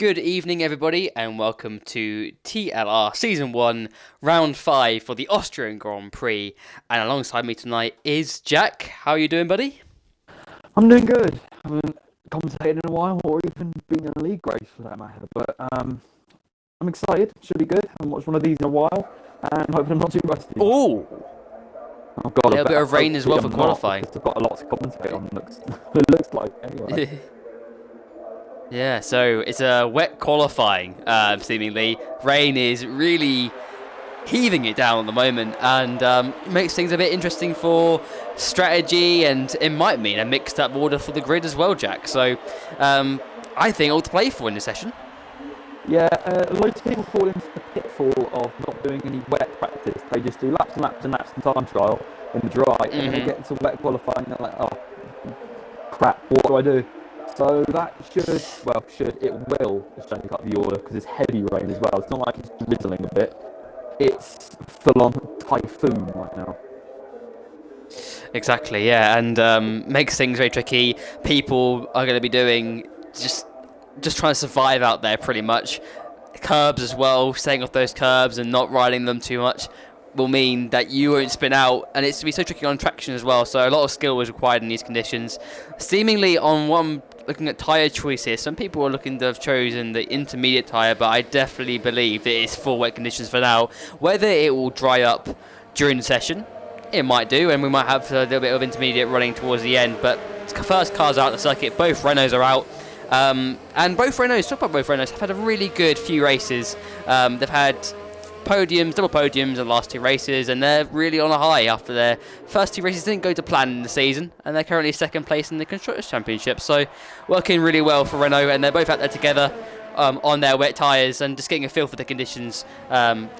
Good evening, everybody, and welcome to TLR Season 1, Round 5 for the Austrian Grand Prix. And alongside me tonight is Jack. How are you doing, buddy? I'm doing good. I haven't commentated in a while, or even been in a league race for that matter. But I'm excited. Should be good. Haven't watched one of these in a while, and hopefully I'm not too rusty. Oh, I've got a little bit of rain as well for qualifying. I've got a lot to commentate on. It looks like anyway. Yeah, so it's a wet qualifying, seemingly. Rain is really heaving it down at the moment, and makes things a bit interesting for strategy, and it might mean a mixed up order for the grid as well, Jack. So I think all to play for in this session. Yeah, loads of people fall into the pitfall of not doing any wet practice. They just do laps and laps and laps and time trial in the dry, and then they get to wet qualifying and they're like, oh, crap, what do I do? So that it will shake up the order because it's heavy rain as well. It's not like it's drizzling a bit. It's full-on typhoon right now. Exactly, yeah, and makes things very tricky. People are going to be doing just trying to survive out there pretty much. Curbs as well, staying off those curbs and not riding them too much will mean that you won't spin out, and it's going to be so tricky on traction as well, so a lot of skill is required in these conditions. Seemingly on one, looking at tyre choice here, some people are looking to have chosen the intermediate tyre, but I definitely believe that it's full wet conditions for now. Whether it will dry up during the session, it might do, and we might have a little bit of intermediate running towards the end, but first cars out the circuit, both Renaults are out. And both Renaults, talk about both Renaults, have had a really good few races. They've had podiums, double podiums in the last two races, and they're really on a high after their first two races didn't go to plan in the season, and they're currently second place in the Constructors' Championship. So working really well for Renault, and they're both out there together on their wet tyres and just getting a feel for the conditions.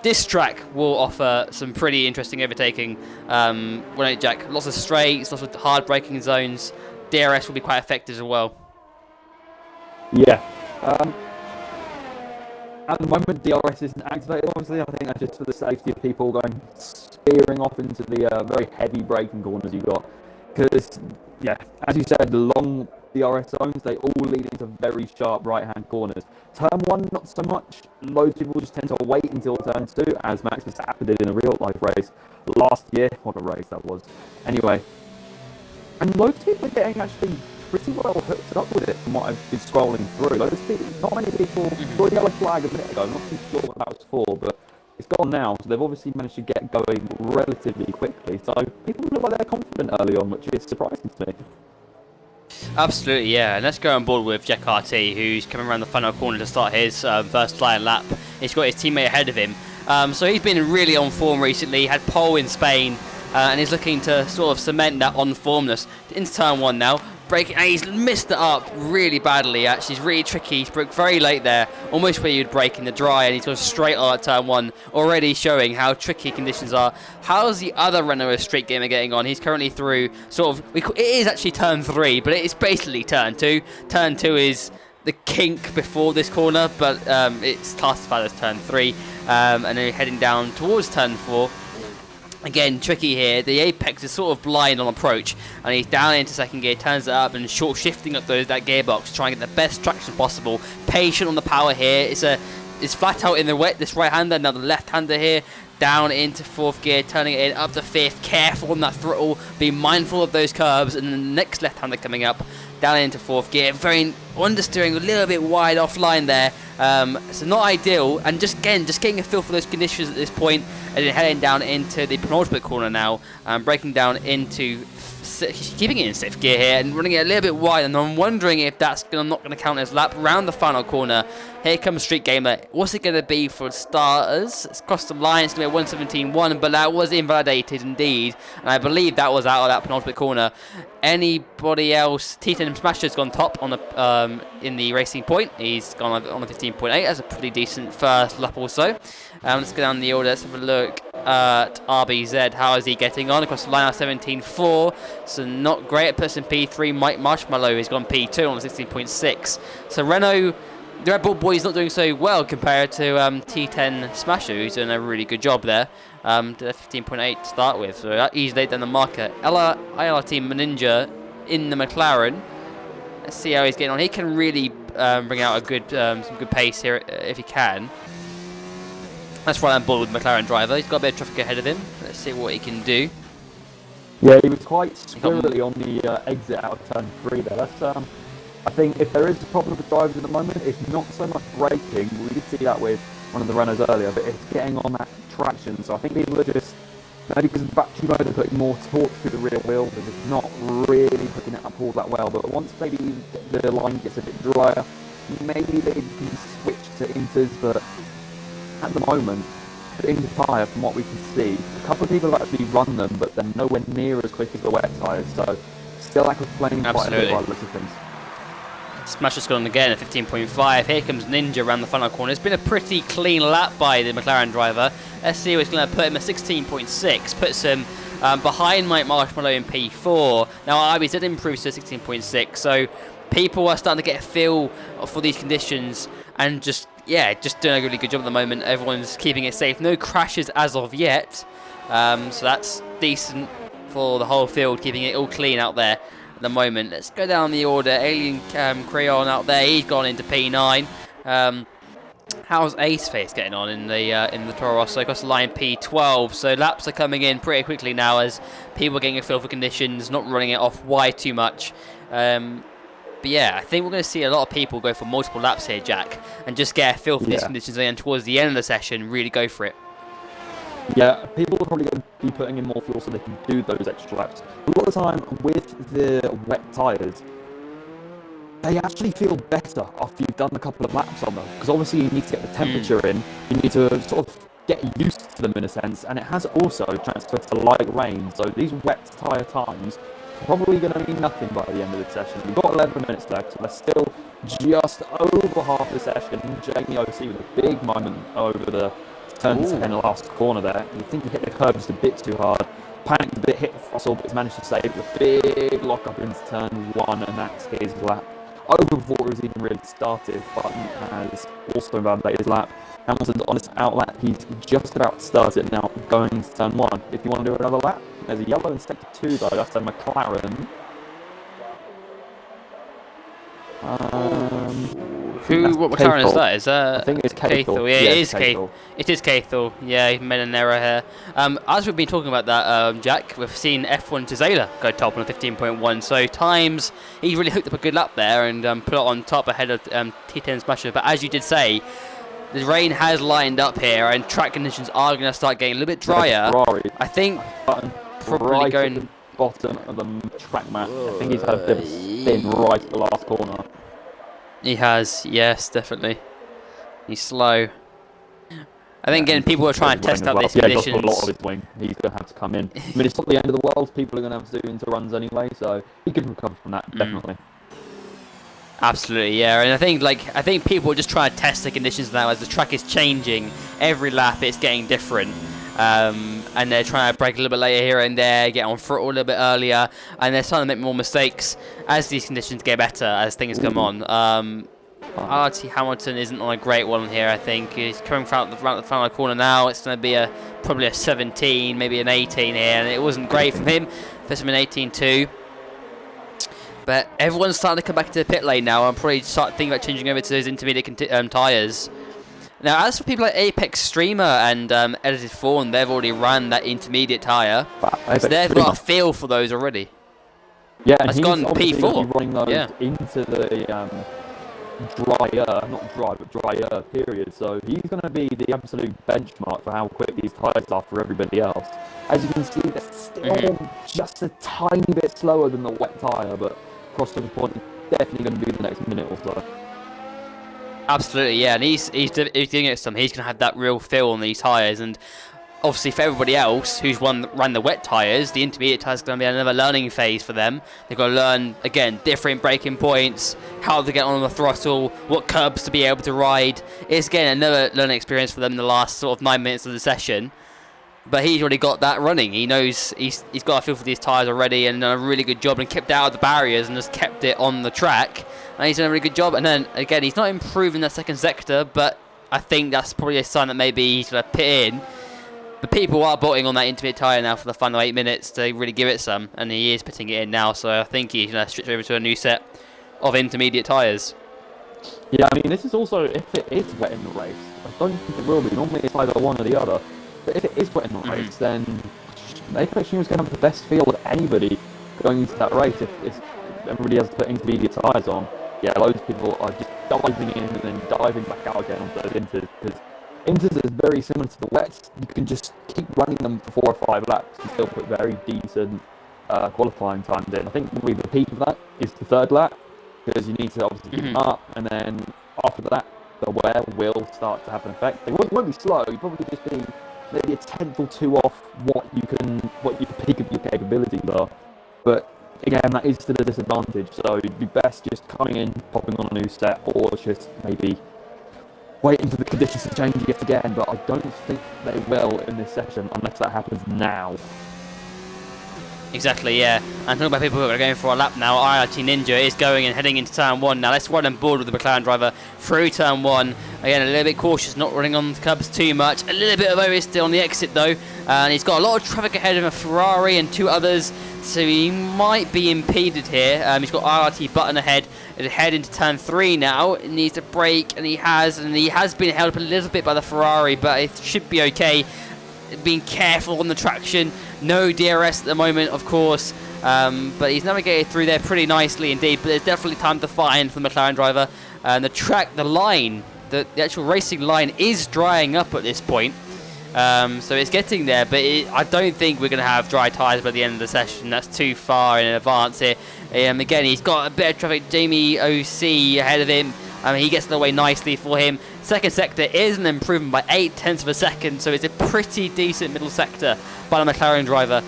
This track will offer some pretty interesting overtaking. Jack, lots of straights, lots of hard braking zones. DRS will be quite effective as well. Yeah. At the moment, DRS isn't activated, obviously. I think that's just for the safety of people going spearing off into the very heavy braking corners you've got. Because, yeah, as you said, the long DRS zones, they all lead into very sharp right-hand corners. Turn 1, not so much. Loads of people just tend to wait until turn 2, as Max Verstappen did in a real-life race last year. What a race that was. Anyway. And loads of people are getting actually pretty well hooked up with it from what I've been scrolling through. Not many people saw the yellow flag a minute ago. I'm not too sure what that was for, but it's gone now. So they've obviously managed to get going relatively quickly. So people look like they're confident early on, which is surprising to me. Absolutely, yeah. And let's go on board with Jack RT, who's coming around the final corner to start his first flying lap. He's got his teammate ahead of him. So he's been really on form recently. Had pole in Spain, and he's looking to sort of cement that on-formness into turn 1 now. Braking, and he's missed it up really badly, actually. It's really tricky. He's broke very late there, almost where you'd brake in the dry, and he's gone straight on at turn 1, already showing how tricky conditions are. How's the other Renault Street Gamer getting on? He's currently through it is actually turn 3, but it's basically turn 2. Turn 2 is the kink before this corner, but it's classified as turn 3, and then you're heading down towards turn 4. Again, tricky here. The apex is sort of blind on approach, and he's down into second gear, turns it up, and short shifting up that gearbox, trying to get the best traction possible. Patient on the power here. It's flat out in the wet. This right-hander, now the left-hander here, down into fourth gear, turning it in up to fifth. Careful on that throttle. Be mindful of those curves, and then the next left-hander coming up, down into fourth gear. Very understeering, a little bit wide offline there. So not ideal, and just getting a feel for those conditions at this point, and then heading down into the penultimate corner now, breaking down into, keeping it in 6th gear here and running it a little bit wide, and I'm wondering if that's not going to count as lap around the final corner. Here comes Street Gamer. What's it going to be for starters? It's crossed the line. It's going to be 1:17.1, but that was invalidated indeed, and I believe that was out of that penultimate corner. Anybody else? T10 Smasher's gone top on the in the racing point. He's gone on the 15.8. That's a pretty decent first lap also. Let's go down the order. Let's have a look at RBZ. How is he getting on? Across the line at 17.4. So not great. At person P3, Mike Marshmallow has gone P2 on the 16.6. So Renault, the Red Bull boys, not doing so well compared to T10 Smasher, who's doing a really good job there. To 15.8 to start with. So that easily down the marker. ILRT Ninja in the McLaren. Let's see how he's getting on. He can really bring out a good some good pace here if he can. That's right on board with McLaren driver. He's got a bit of traffic ahead of him. Let's see what he can do. Yeah, he was quite squirrely on the exit out of turn 3 there. That's, I think if there is a problem with drivers at the moment, it's not so much braking. We did see that with one of the runners earlier, but it's getting on that traction. So I think people are just, maybe because of the battery mode, they're putting more torque through the rear wheel. They're just not really picking it up all that well. But once maybe the line gets a bit drier, maybe they can switch to inters. But at the moment, the inter tyre, from what we can see, a couple of people have actually run them, but they're nowhere near as quick as the wet tyres. So still like complaining quite a bit by the looks of things. Smash has gone again at 15.5. Here comes Ninja around the final corner. It's been a pretty clean lap by the McLaren driver. Let's see what's going to put him at 16.6. Puts him behind Mike Marshmallow in P4. Now Ivy's did improve to 16.6. So people are starting to get a feel for these conditions and just doing a really good job at the moment. Everyone's keeping it safe. No crashes as of yet. So that's decent for the whole field, keeping it all clean out there. The moment. Let's go down the order. Alien Crayon out there. He's gone into P9. How's Aceface getting on in the Toro Rosso? Across the line P12. So laps are coming in pretty quickly now as people are getting a feel for conditions, not running it off wide too much. But yeah, I think we're going to see a lot of people go for multiple laps here, Jack, and just get a feel for these conditions, and towards the end of the session, really go for it. Yeah, people are probably going to be putting in more fuel so they can do those extra laps. A lot of the time with the wet tyres, they actually feel better after you've done a couple of laps on them. Because obviously you need to get the temperature in, you need to sort of get used to them in a sense, and it has also transferred to light rain. So these wet tyre times are probably going to mean nothing by the end of the session. We've got 11 minutes left, so they're still just over half the session. Jamie OC with a big moment over the turn 10 last corner there. You think he hit the curb just a bit too hard. Panicked a bit, hit the throttle, but he's managed to save a big lock up into turn 1, and that's his lap. Over before it was even really started, Button has also invalidated his lap. Hamilton's on his out lap, he's just about to start it now, going to turn 1. If you want to do another lap, there's a yellow in sector 2 though, that's a McLaren. What McLaren is that? Is that? I think it's Cathal. Yeah, it is Cathal. It is Cathal. Yeah, he made an error here. As we've been talking about that, Jack, we've seen F1 Tizela go top on a 15.1. So times, he really hooked up a good lap there and put it on top ahead of T10 Smasher. But as you did say, the rain has lined up here and track conditions are going to start getting a little bit drier. I think probably going... at the bottom of the track mat. I think he's had a bit of a spin right at the last corner. He has, yes, definitely. He's slow. I think again, people are trying to test out these conditions. He's got a lot of his wing. He's going to have to come in. I mean, it's not the end of the world. People are going to have to do inter-runs anyway, so he can recover from that, definitely. Absolutely, yeah. And I think people are just trying to test the conditions now as the track is changing. Every lap, it's getting different. And they're trying to brake a little bit later here and there, get on throttle a little bit earlier, and they're starting to make more mistakes as these conditions get better, as things come on. RT Hamilton isn't on a great one here, I think. He's coming around the final corner now. It's going to be probably a 17, maybe an 18 here, and it wasn't great from him. First him an 18 too. But everyone's starting to come back to the pit lane now and probably start thinking about changing over to those intermediate tyres. Now, as for people like Apex Streamer and Edited Fawn, they've already run that intermediate tyre. So they've got a feel for those already. Yeah, and it's gone P4. Running those into the drier period. So he's going to be the absolute benchmark for how quick these tyres are for everybody else. As you can see, they're still just a tiny bit slower than the wet tyre, but crossover point is definitely going to be the next minute or so. Absolutely, yeah, and he's doing it some. He's going to have that real feel on these tyres, and obviously for everybody else who's ran the wet tyres, the intermediate tyres are going to be another learning phase for them. They've got to learn, again, different braking points, how to get on the throttle, what curbs to be able to ride. It's, again, another learning experience for them in the last sort of 9 minutes of the session. But he's already got that running. He knows he's got a feel for these tyres already and done a really good job and kept out of the barriers and just kept it on the track. And he's done a really good job. And then, again, he's not improving that second sector, but I think that's probably a sign that maybe he's going to pit in. But people are bolting on that intermediate tyre now for the final 8 minutes to really give it some. And he is putting it in now, so I think he's going to switch over to a new set of intermediate tyres. Yeah, I mean, this is also, if it is wet in the race, I don't think it will be. Normally it's either one or the other. But if it is wet in the race, then Apex Junior is going to have the best field of anybody going into that race if everybody has to put intermediate tyres on. Yeah, loads of people are just diving in and then diving back out again onto those inters, because inters is very similar to the wets. You can just keep running them for 4 or 5 laps and still put very decent qualifying times in. I think probably the peak of that is the 3rd lap, because you need to obviously keep them up, and then after that, the wear will start to have an effect. It won't be slow. You'll probably just be maybe a tenth or 2 off what your peak of your capabilities are. But again, that is still a disadvantage. So it'd be best just coming in, popping on a new set, or just maybe waiting for the conditions to change yet again. But I don't think they will in this session unless that happens now. Exactly, yeah. And talking about people who are going for a lap now, IRT Ninja is going and heading into turn 1 now. Let's run on board with the McLaren driver through turn 1. Again, a little bit cautious, not running on the curbs too much. A little bit of oversteer on the exit though. And he's got a lot of traffic ahead of a Ferrari and 2 others, so he might be impeded here. He's got IRT button ahead. He'll head into turn 3 now. He needs to brake, and he has been held up a little bit by the Ferrari, but it should be okay. Being careful on the traction, no DRS at the moment, of course, but he's navigated through there pretty nicely indeed. But there's definitely time to find for the McLaren driver. And the line, the actual racing line is drying up at this point, so it's getting there. But I don't think we're going to have dry tyres by the end of the session. That's too far in advance here. Again, he's got a bit of traffic. Jamie OC ahead of him. He gets away nicely for him. Second sector is an improvement by 0.8 of a second, so it's a pretty decent middle sector by the McLaren driver.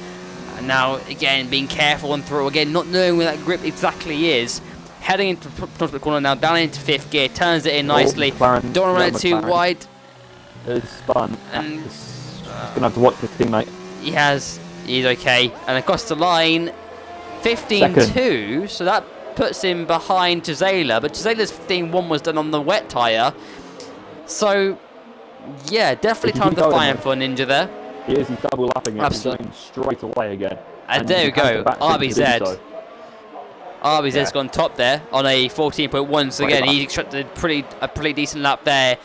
And now, again, being careful on through, again, not knowing where that grip exactly is. Heading into the corner now, down into 5th gear, turns it in nicely. Don't want to run it too wide. It's fun. And he's going to have to watch his teammate. He's okay. And across the line, 15.2, so that puts him behind Gisela, but Gisela's 15.1 was done on the wet tyre. So, yeah, definitely time to find for Ninja there. He is, he's double lapping it. Absolutely. He's going straight away again. And there we go, RBZ. RBZ's gone top there on a 14.1, so again, he's extracted a pretty decent lap there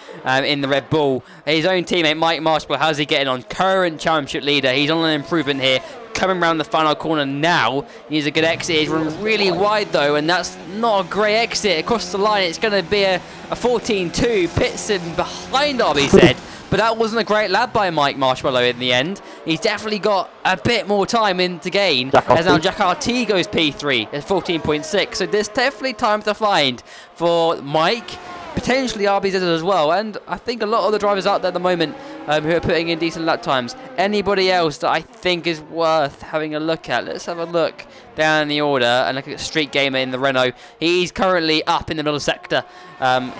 in the Red Bull. His own teammate, Mike Marshall, how's he getting on? Current championship leader, he's on an improvement here. Coming around the final corner now. He needs a good exit. He's running really wide though, and that's not a great exit. Across the line, it's going to be a 14.2. Pits him behind RBZ, but that wasn't a great lap by Mike Marshmallow in the end. He's definitely got a bit more time in to gain, as now Jack RT goes P3 at 14.6. So there's definitely time to find for Mike, potentially RBZ as well, and I think a lot of the drivers out there at the moment who are putting in decent lap times. Anybody else that I think is worth having a look at? Let's have a look down the order and look at Street Gamer in the Renault. He's currently up in the middle sector.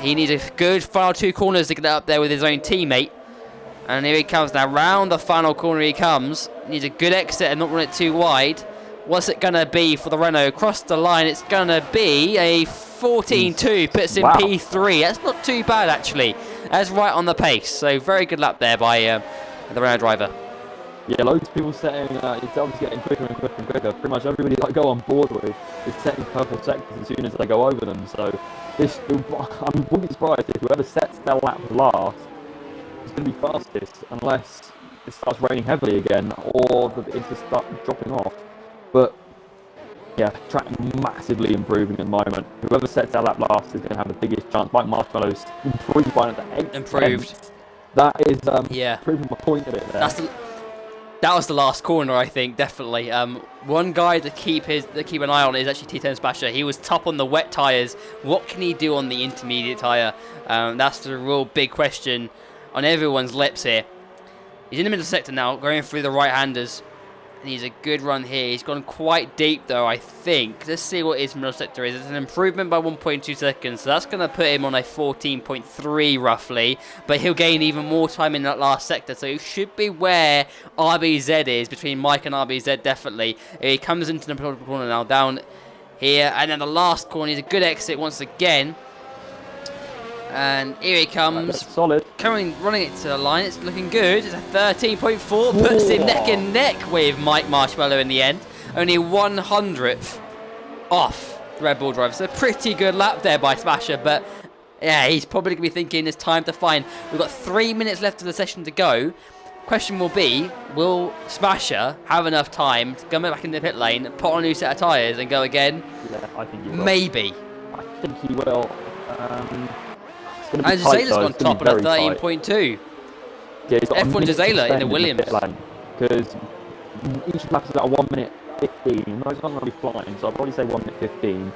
He needs a good final 2 corners to get up there with his own teammate. And here he comes now, round the final corner he comes. Needs a good exit and not run it too wide. What's it going to be for the Renault? Across the line, it's going to be a 14.2, puts in P3. That's not too bad, actually. That's right on the pace. So very good lap there by the Renault driver. Yeah, loads of people setting, it's obviously getting quicker and quicker and quicker. Pretty much everybody that I go on board with is setting purple sectors as soon as they go over them. So this, I wouldn't be surprised if whoever sets their lap last is going to be fastest, unless it starts raining heavily again or it just starts dropping off. But yeah, track massively improving at the moment. Whoever sets their lap last is going to have the biggest chance. Mike Marshmallow's improved by the 8th. Improved. That is proving my point a bit there. That was the last corner, I think, definitely. One guy to keep an eye on is actually T10 Spasher. He was top on the wet tyres. What can he do on the intermediate tyre? That's the real big question on everyone's lips here. He's in the middle sector now, going through the right-handers. And he's a good run here. He's gone quite deep, though, I think. Let's see what his middle sector is. It's an improvement by 1.2 seconds. So that's going to put him on a 14.3, roughly. But he'll gain even more time in that last sector. So he should be where RBZ is, between Mike and RBZ, definitely. He comes into the corner now, down here. And then the last corner is a good exit once again. And here he comes. Solid. Running it to the line. It's looking good. It's a 13.4. Puts him neck and neck with Mike Marshmallow in the end. Only 100th off the Red Bull driver. So a pretty good lap there by Smasher. But Yeah, he's probably going to be thinking it's time to find. We've got 3 minutes left of the session to go. Question will be, will Smasher have enough time to come back in the pit lane, put on a new set of tyres and go again? Yeah, I think he will. Maybe. I think he will. And Gisela's gone top at a 13.2. Yeah, he's got F1 Gisela in the Williams. Because each lap is about 1 minute 15. No, he's not going to be flying, so I'll probably say 1 minute 15.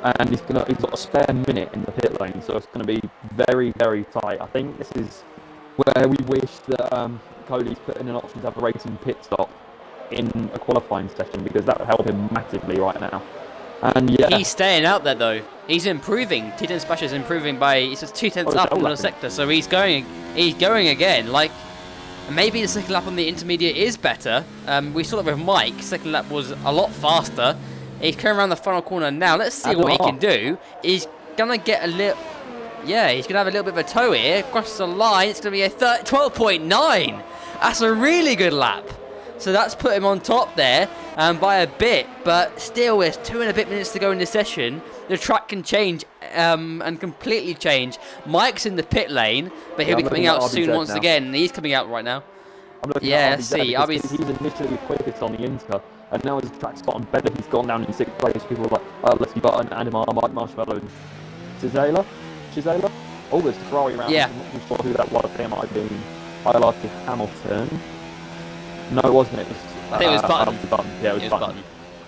And he's got a spare minute in the pit lane, so it's going to be very, very tight. I think this is where we wish that Cody's put in an option to have a racing pit stop in a qualifying session, because that would help him massively right now. And yeah, he's staying out there though. He's improving. T10 Smasher's improving by he's just 2/10 up in the sector, so he's going again. Like, maybe the second lap on the intermediate is better. We saw that with Mike. Second lap was a lot faster. He's coming around the final corner now. Let's see what he can do. He's gonna get a little. Yeah, he's gonna have a little bit of a tow here. Across the line, it's gonna be a 12.9. That's a really good lap. So that's put him on top there by a bit, but still there's 2 and a bit minutes to go in the session. The track can change and completely change. Mike's in the pit lane, but he'll be coming out soon once again. He's coming out right now. Yeah, let's see. He's initially the quickest on the Inter, and now as the track's gotten better, he's gone down in 6th place. People are like, Leslie Button, Adamar, Mike Marshmallow, and Chisela? Oh, there's the Ferrari around. Yeah. I'm not too sure who that was. It might have been highlighted Hamilton. No, it wasn't. It was, I think it was Button. Yeah, it was Button.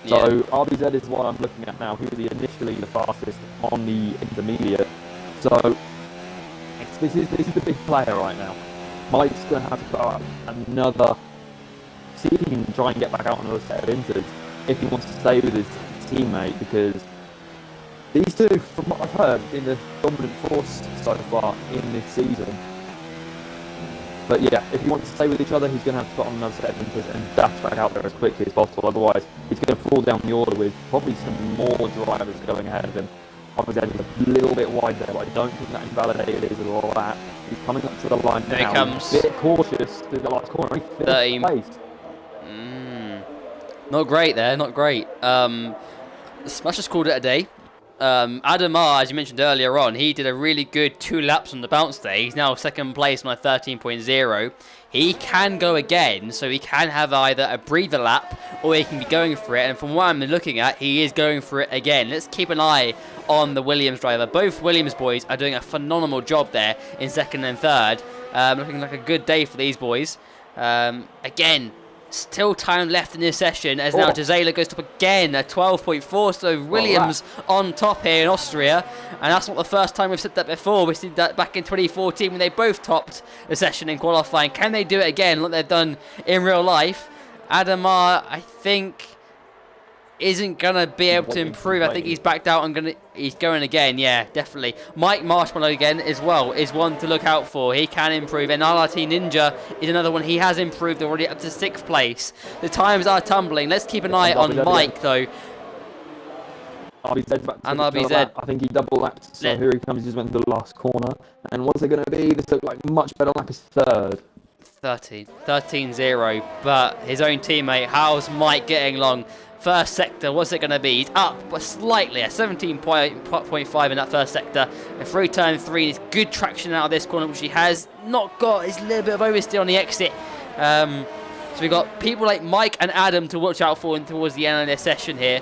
Yeah. So RBZ is what I'm looking at now. He was initially the fastest on the intermediate. So this is the big player right now. Mike's going to have to put out another. See if he can try and get back out on another set of inters if he wants to stay with his teammate, because these two, from what I've heard, have been the dominant force so far in this season. But yeah, if he wants to stay with each other, he's going to have to put on another set of inters and dash back out there as quickly as possible. Otherwise, he's going to fall down the order with probably some more drivers going ahead of him. Obviously, he's a little bit wide there, but I don't think that invalidated is and all that. He's coming up to the line now. There he comes. A bit cautious through the last corner. 13th place. Not great there, not great. Smasher's called it a day. Adamar, as you mentioned earlier on, he did a really good 2 laps on the bounce day. He's now 2nd place on a 13.0. He can go again, so he can have either a breather lap or he can be going for it. And from what I'm looking at, he is going for it again. Let's keep an eye on the Williams driver. Both Williams boys are doing a phenomenal job there in 2nd and 3rd. Looking like a good day for these boys. Again, still time left in this session as now Gisela goes up again at 12.4, so Williams on top here in Austria, and that's not the first time we've said that before. We did that back in 2014 when they both topped the session in qualifying. Can they do it again like they've done in real life? Adamar, I think, isn't gonna be able to improve. I think he's backed out and he's going again. Yeah, definitely. Mike Marshmallow again as well is one to look out for. He can improve. And RRT Ninja is another one. He has improved already up to 6th place. The times are tumbling. Let's keep an eye on Mike though. RBZ's back to and RBZ. I think he double lapped. So here he comes. He just went to the last corner. And what's it going to be? This looked like much better lap as 3rd. 13-0. But his own teammate, how's Mike getting along? First sector, what's it going to be? He's up but slightly, a 17.5 in that first sector. And through turn 3, there's good traction out of this corner, which he has not got. It's a little bit of oversteer on the exit. So we've got people like Mike and Adam to watch out for towards the end of their session here.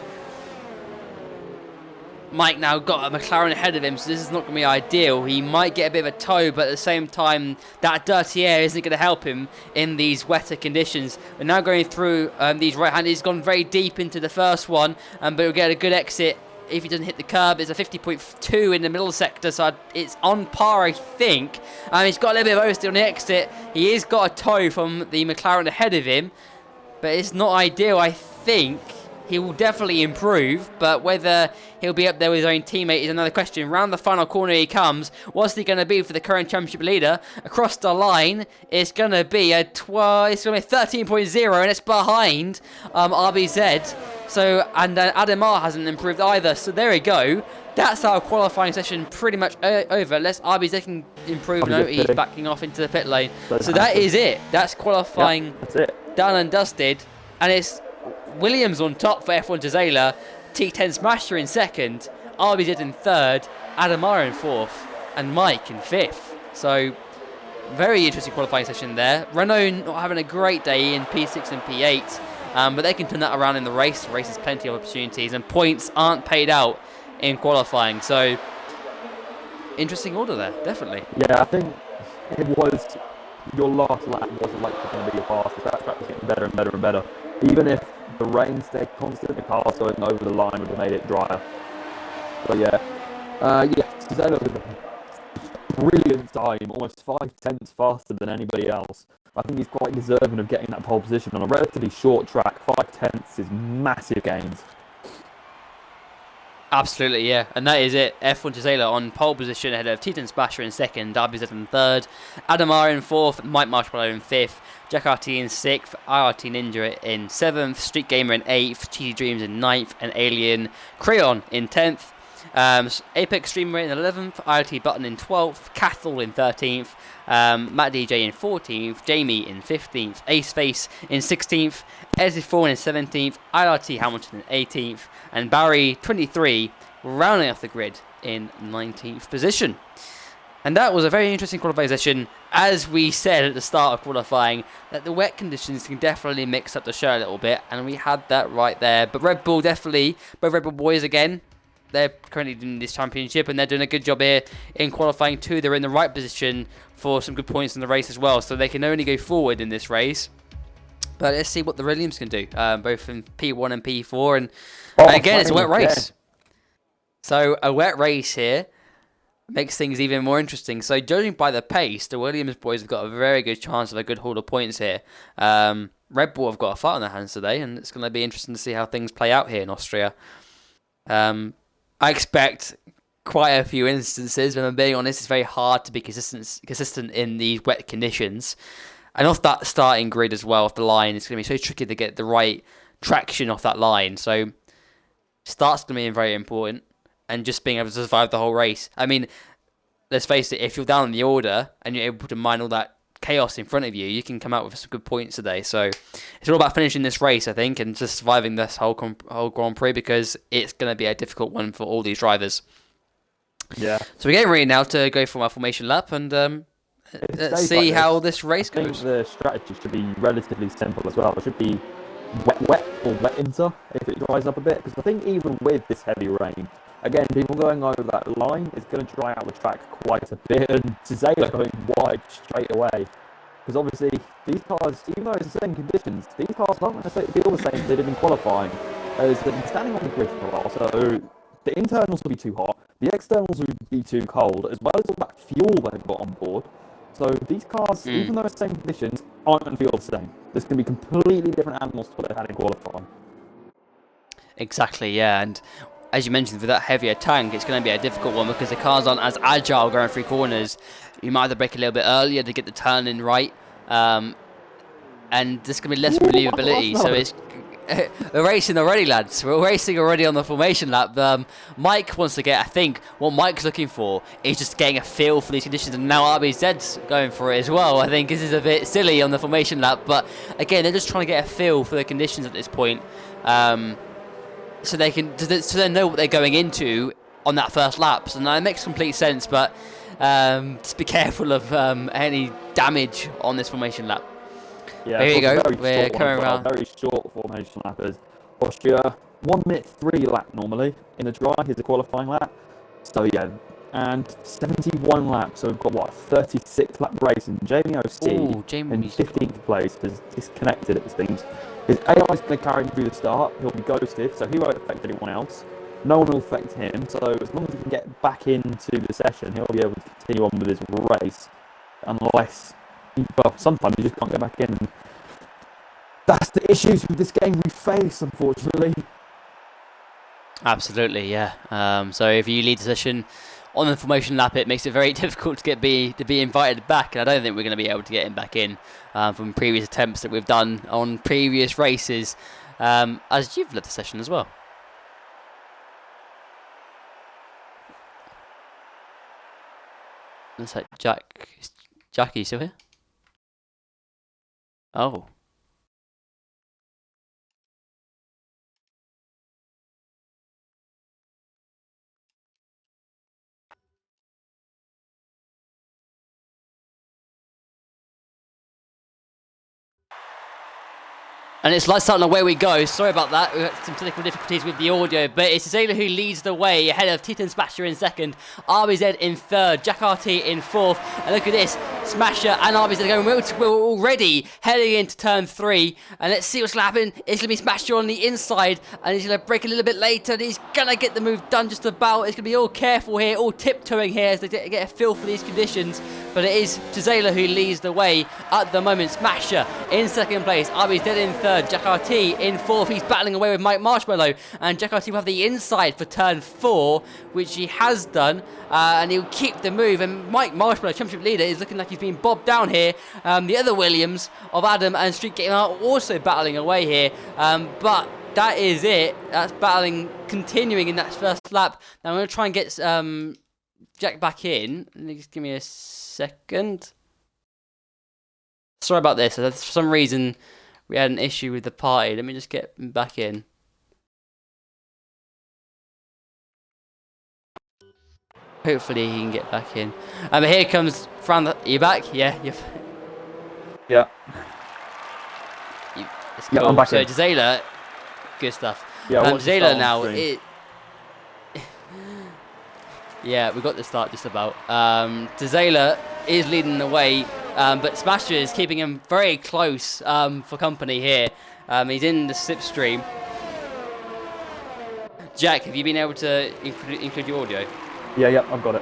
Mike now got a McLaren ahead of him, so this is not going to be ideal. He might get a bit of a tow, but at the same time, that dirty air isn't going to help him in these wetter conditions. We're now going through these right-handed. He's gone very deep into the first one, but he'll get a good exit if he doesn't hit the curb. It's a 50.2 in the middle sector, so it's on par, I think. He's got a little bit of oversteer on the exit. He has got a tow from the McLaren ahead of him, but it's not ideal, I think. He will definitely improve, but whether he'll be up there with his own teammate is another question. Round the final corner he comes. What's he going to be for the current championship leader? Across the line, it's going to be a 13.0, and it's behind RBZ. So, and Adamar hasn't improved either. So there we go. That's our qualifying session pretty much over. Unless RBZ can improve. No, he's backing off into the pit lane. So that is it. That's qualifying. That's it. Done and dusted, and it's Williams on top for F1 Gisela, T10 Smasher in 2nd, RBZ in 3rd, Adamar in 4th. and Mike in 5th. So very interesting qualifying session there. Renault not having a great day in P6 and P8, but they can turn that around in the race. The race has plenty of opportunities, and points aren't paid out in qualifying. So interesting order there, definitely. Yeah, I think it was your last lap wasn't likely going to be your fastest. That track was getting better and better and better. Even if the rain stayed constant, the cars going over the line would have made it drier. But Cesaro with a brilliant time, almost 5/10 faster than anybody else. I think he's quite deserving of getting that pole position on a relatively short track. 5/10 is massive gains. Absolutely, yeah, and that is it. F1 Gisela on pole position ahead of Titan Smasher in 2nd, Darby Z in 3rd, Adamar in 4th, Mike Marshmallow in 5th, Jack RT in 6th, IRT Ninja in 7th, Street Gamer in 8th, Cheesy Dreams in 9th, and Alien Crayon in 10th. Apex Streamer in 11th, IRT Button in 12th, Cathal in 13th, Matt DJ in 14th, Jamie in 15th, Ace Face in 16th, Ezzy Fawn in 17th, IRT Hamilton in 18th, and Barry 23 rounding off the grid in 19th position. And that was a very interesting qualifying session. As we said at the start of qualifying, that the wet conditions can definitely mix up the show a little bit, and we had that right there. But Red Bull definitely, both Red Bull boys again, they're currently doing this championship, and they're doing a good job here in qualifying too. They're in the right position for some good points in the race as well, so they can only go forward in this race. But let's see what the Williams can do, both in P1 and P4. And again, it's a wet race. So a wet race here makes things even more interesting. So judging by the pace, the Williams boys have got a very good chance of a good haul of points here. Red Bull have got a fight on their hands today, and it's going to be interesting to see how things play out here in Austria. I expect quite a few instances, and I'm being honest, it's very hard to be consistent in these wet conditions. And off that starting grid as well, off the line, it's going to be so tricky to get the right traction off that line. So start's going to be very important, and just being able to survive the whole race. I mean, let's face it, if you're down in the order and you're able to mine all that chaos in front of you, you can come out with some good points today. So it's all about finishing this race, I think, and just surviving this whole Grand Prix, because it's going to be a difficult one for all these drivers. Yeah. So we're getting ready now to go for our formation lap, and let's see how this race goes. I think the strategy should be relatively simple as well. It should be wet or wet inter if it dries up a bit, because I think even with this heavy rain, again, people going over that line is going to dry out the track quite a bit, and Cesaro going wide straight away. Because obviously, these cars, even though it's the same conditions, these cars aren't necessarily feel the same as they did in qualifying. As they've been standing on the grid for a while, so the internals will be too hot, the externals will be too cold, as well as all that fuel they've got on board. So these cars, even though it's the same conditions, aren't going to feel the same. There's going to be completely different animals to what they've had in qualifying. Exactly, yeah, and as you mentioned, with that heavier tank, it's going to be a difficult one because the cars aren't as agile going through corners. You might have to brake a little bit earlier to get the turn in right, and there's going to be less maneuverability. So it's we're racing already, lads. We're racing already on the formation lap. Mike wants to get, I think, what Mike's looking for is just getting a feel for these conditions, and now RBZ's going for it as well. I think this is a bit silly on the formation lap, but again, they're just trying to get a feel for the conditions at this point. So they know what they're going into on that first lap. So now it makes complete sense, but just be careful of any damage on this formation lap. Yeah, there you go. We're coming around. Very short formation lap is Austria. 1 minute 3 lap normally in a dry. Here's a qualifying lap. So yeah, and 71 laps. So we've got what, 36 lap race, and Jamie OC in 15th place has disconnected, it seems. His AI is going to carry him through the start. He'll be ghosted, so he won't affect anyone else. No one will affect him, so as long as he can get back into the session, he'll be able to continue on with his race. Unless, well, sometimes he just can't get back in. And that's the issues with this game we face, unfortunately. Absolutely, yeah. So if you lead the session on the formation lap, it makes it very difficult to be invited back, and I don't think we're going to be able to get him back in from previous attempts that we've done on previous races, as you've led the session as well. Looks like Jackie, still here? Oh. And it's lights out and away we go. Sorry about that. We had some technical difficulties with the audio, but it's Zayla who leads the way ahead of Titan Smasher in second, RBZ in third, Jack RT in fourth. And look at this, Smasher and RBZ going well to will already heading into turn 3. And let's see what's going to happen. It's going to be Smasher on the inside, and he's going to break a little bit later. And he's going to get the move done just about. It's going to be all careful here, all tiptoeing here as they get a feel for these conditions. But it is Zayla who leads the way at the moment. Smasher in second place, RBZ in third, Jack RT in fourth. He's battling away with Mike Marshmallow, and Jack RT will have the inside for turn 4, which he has done, and he'll keep the move. And Mike Marshmallow, championship leader, is looking like he's been bobbed down here. The other Williams of Adam and Street Gamer are also battling away here, but that is it. That's battling continuing in that first lap. Now I'm going to try and get Jack back in. Just give me a second. Sorry about this. For some reason, we had an issue with the party. Let me just get him back in. Hopefully he can get back in. But here comes Fran. Are you back? Yeah. Yeah. It's yeah, cool. I'm back So in. Zayla, good stuff. Yeah, Zayla now. Yeah, we got the start just about. Zayla is leading the way, but Smasher is keeping him very close for company here. He's in the slipstream. Jack, have you been able to include your audio? Yeah, I've got it.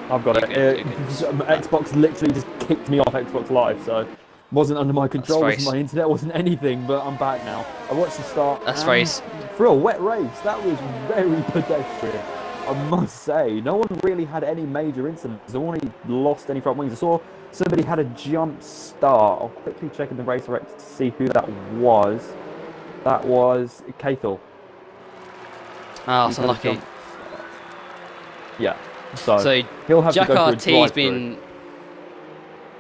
Okay. Xbox literally just kicked me off Xbox Live, so wasn't under my control, wasn't my internet, wasn't anything, but I'm back now. I watched the start. That's race. For a wet race, that was very pedestrian, I must say. No one really had any major incidents. No one lost any front wings. I saw somebody had a jump start. I'll quickly check in the race direct to see who that was. That was Cathal. Oh, it's unlucky. Yeah. So he'll have Jack to go RT's been.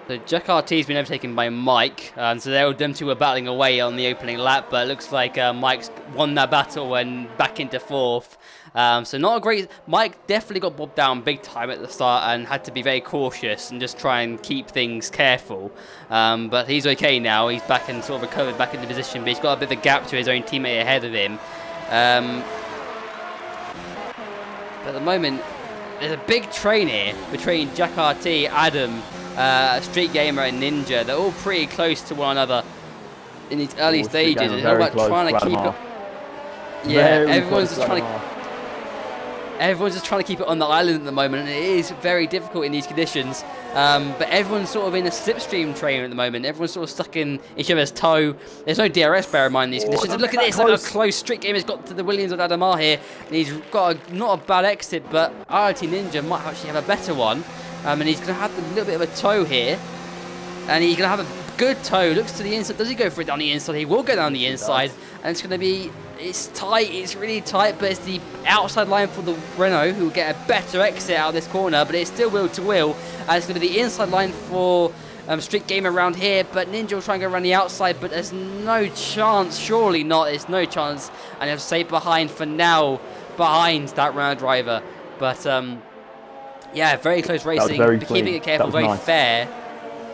So Jack RT's been overtaken by Mike, so them two were battling away on the opening lap, but it looks like Mike's won that battle and back into fourth. So not a great. Mike definitely got bobbed down big time at the start and had to be very cautious and just try and keep things careful. But he's okay now. He's back and sort of recovered back into position, but he's got a bit of a gap to his own teammate ahead of him. At the moment, there's a big train here between Jack RT, Adam, Street Gamer and Ninja. They're all pretty close to one another in these early stages. It's all about trying to keep it. Yeah, everyone's just trying to keep it on the island at the moment, and it is very difficult in these conditions. But everyone's sort of in a slipstream train at the moment. Everyone's sort of stuck in each other's tow. There's no DRS, bear in mind, in these conditions. And look at this, look how close Street Gamer's got to the Williams of Adam are here. And he's got not a bad exit, but RT Ninja might actually have a better one. And he's going to have a little bit of a tow here. And he's going to have a good toe. Looks to the inside. Does he go for it down the inside? He will go down the inside. And it's going to be... It's tight. It's really tight. But it's the outside line for the Renault, who will get a better exit out of this corner. But it's still wheel to wheel. And it's going to be the inside line for Street Gamer around here. But Ninja will try and go around the outside. But there's no chance. Surely not. There's no chance. And he'll stay behind for now. Behind that Renault driver. But... yeah, very close racing, but keeping it careful, very nice. Fair.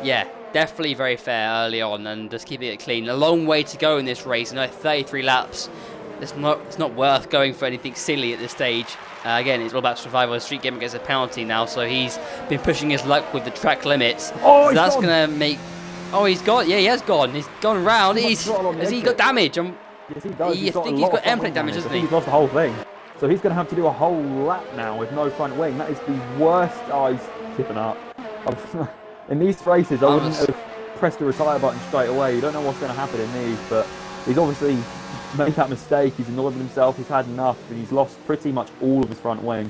Yeah, definitely very fair early on, and just keeping it clean. A long way to go in this race, 33 laps. It's not worth going for anything silly at this stage. Again, it's all about survival. Street Gamer gets a penalty now, so he's been pushing his luck with the track limits. Oh, so that's going to make... Oh, he's gone. Yeah, he has gone. He's gone round. Has he got damage? Yes, he does. I think he's got end plate damage, hasn't he? He's lost the whole thing. So he's going to have to do a whole lap now with no front wing. That is the worst. Oh, he's tipping up. In these races, I wouldn't have pressed the retire button straight away. You don't know what's going to happen in these, but he's obviously made that mistake. He's annoyed with himself. He's had enough, and he's lost pretty much all of his front wing.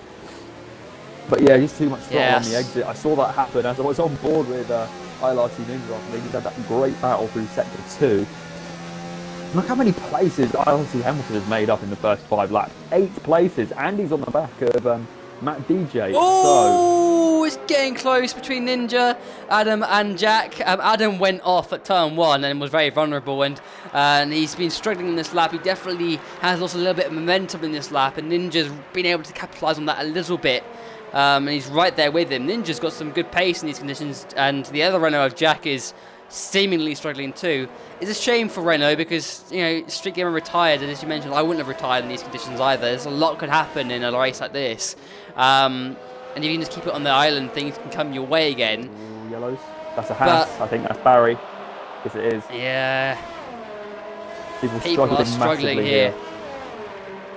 But yeah, he's too much throttle on the exit. I saw that happen as I was on board with ILRT Ninja. They had that great battle through sector 2. Look how many places ILRT Hamilton has made up in the first 5 laps. 8 places, and he's on the back of Matt DJ. Oh, it's getting close between Ninja, Adam and Jack. Adam went off at turn 1 and was very vulnerable, and he's been struggling in this lap. He definitely has lost a little bit of momentum in this lap, and Ninja's been able to capitalise on that a little bit. And he's right there with him. Ninja's got some good pace in these conditions, and the other runner of Jack is seemingly struggling too. It's a shame for Renault because, you know, Street Gamer retired, and as you mentioned, I wouldn't have retired in these conditions either. There's a lot could happen in a race like this. And if you can just keep it on the island, things can come your way again. Ooh, yellows. That's a Haas. I think that's Barry. Yes, it is. Yeah. People are struggling here.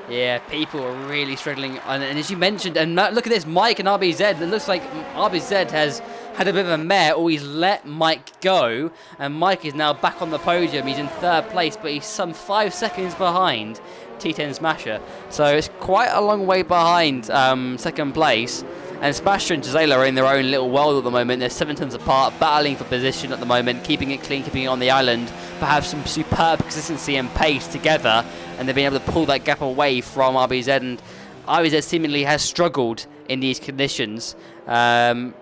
Yeah, people are really struggling. And as you mentioned, and look at this, Mike and RBZ. It looks like RBZ has had a bit of a mare, or he's let Mike go. And Mike is now back on the podium. He's in 3rd place, but he's some 5 seconds behind T10 Smasher. So it's quite a long way behind 2nd place. And Smasher and Gisela are in their own little world at the moment. They're 7 turns apart, battling for position at the moment, keeping it clean, keeping it on the island, but have some superb consistency and pace together, and they've been able to pull that gap away from RBZ, and RBZ seemingly has struggled in these conditions. And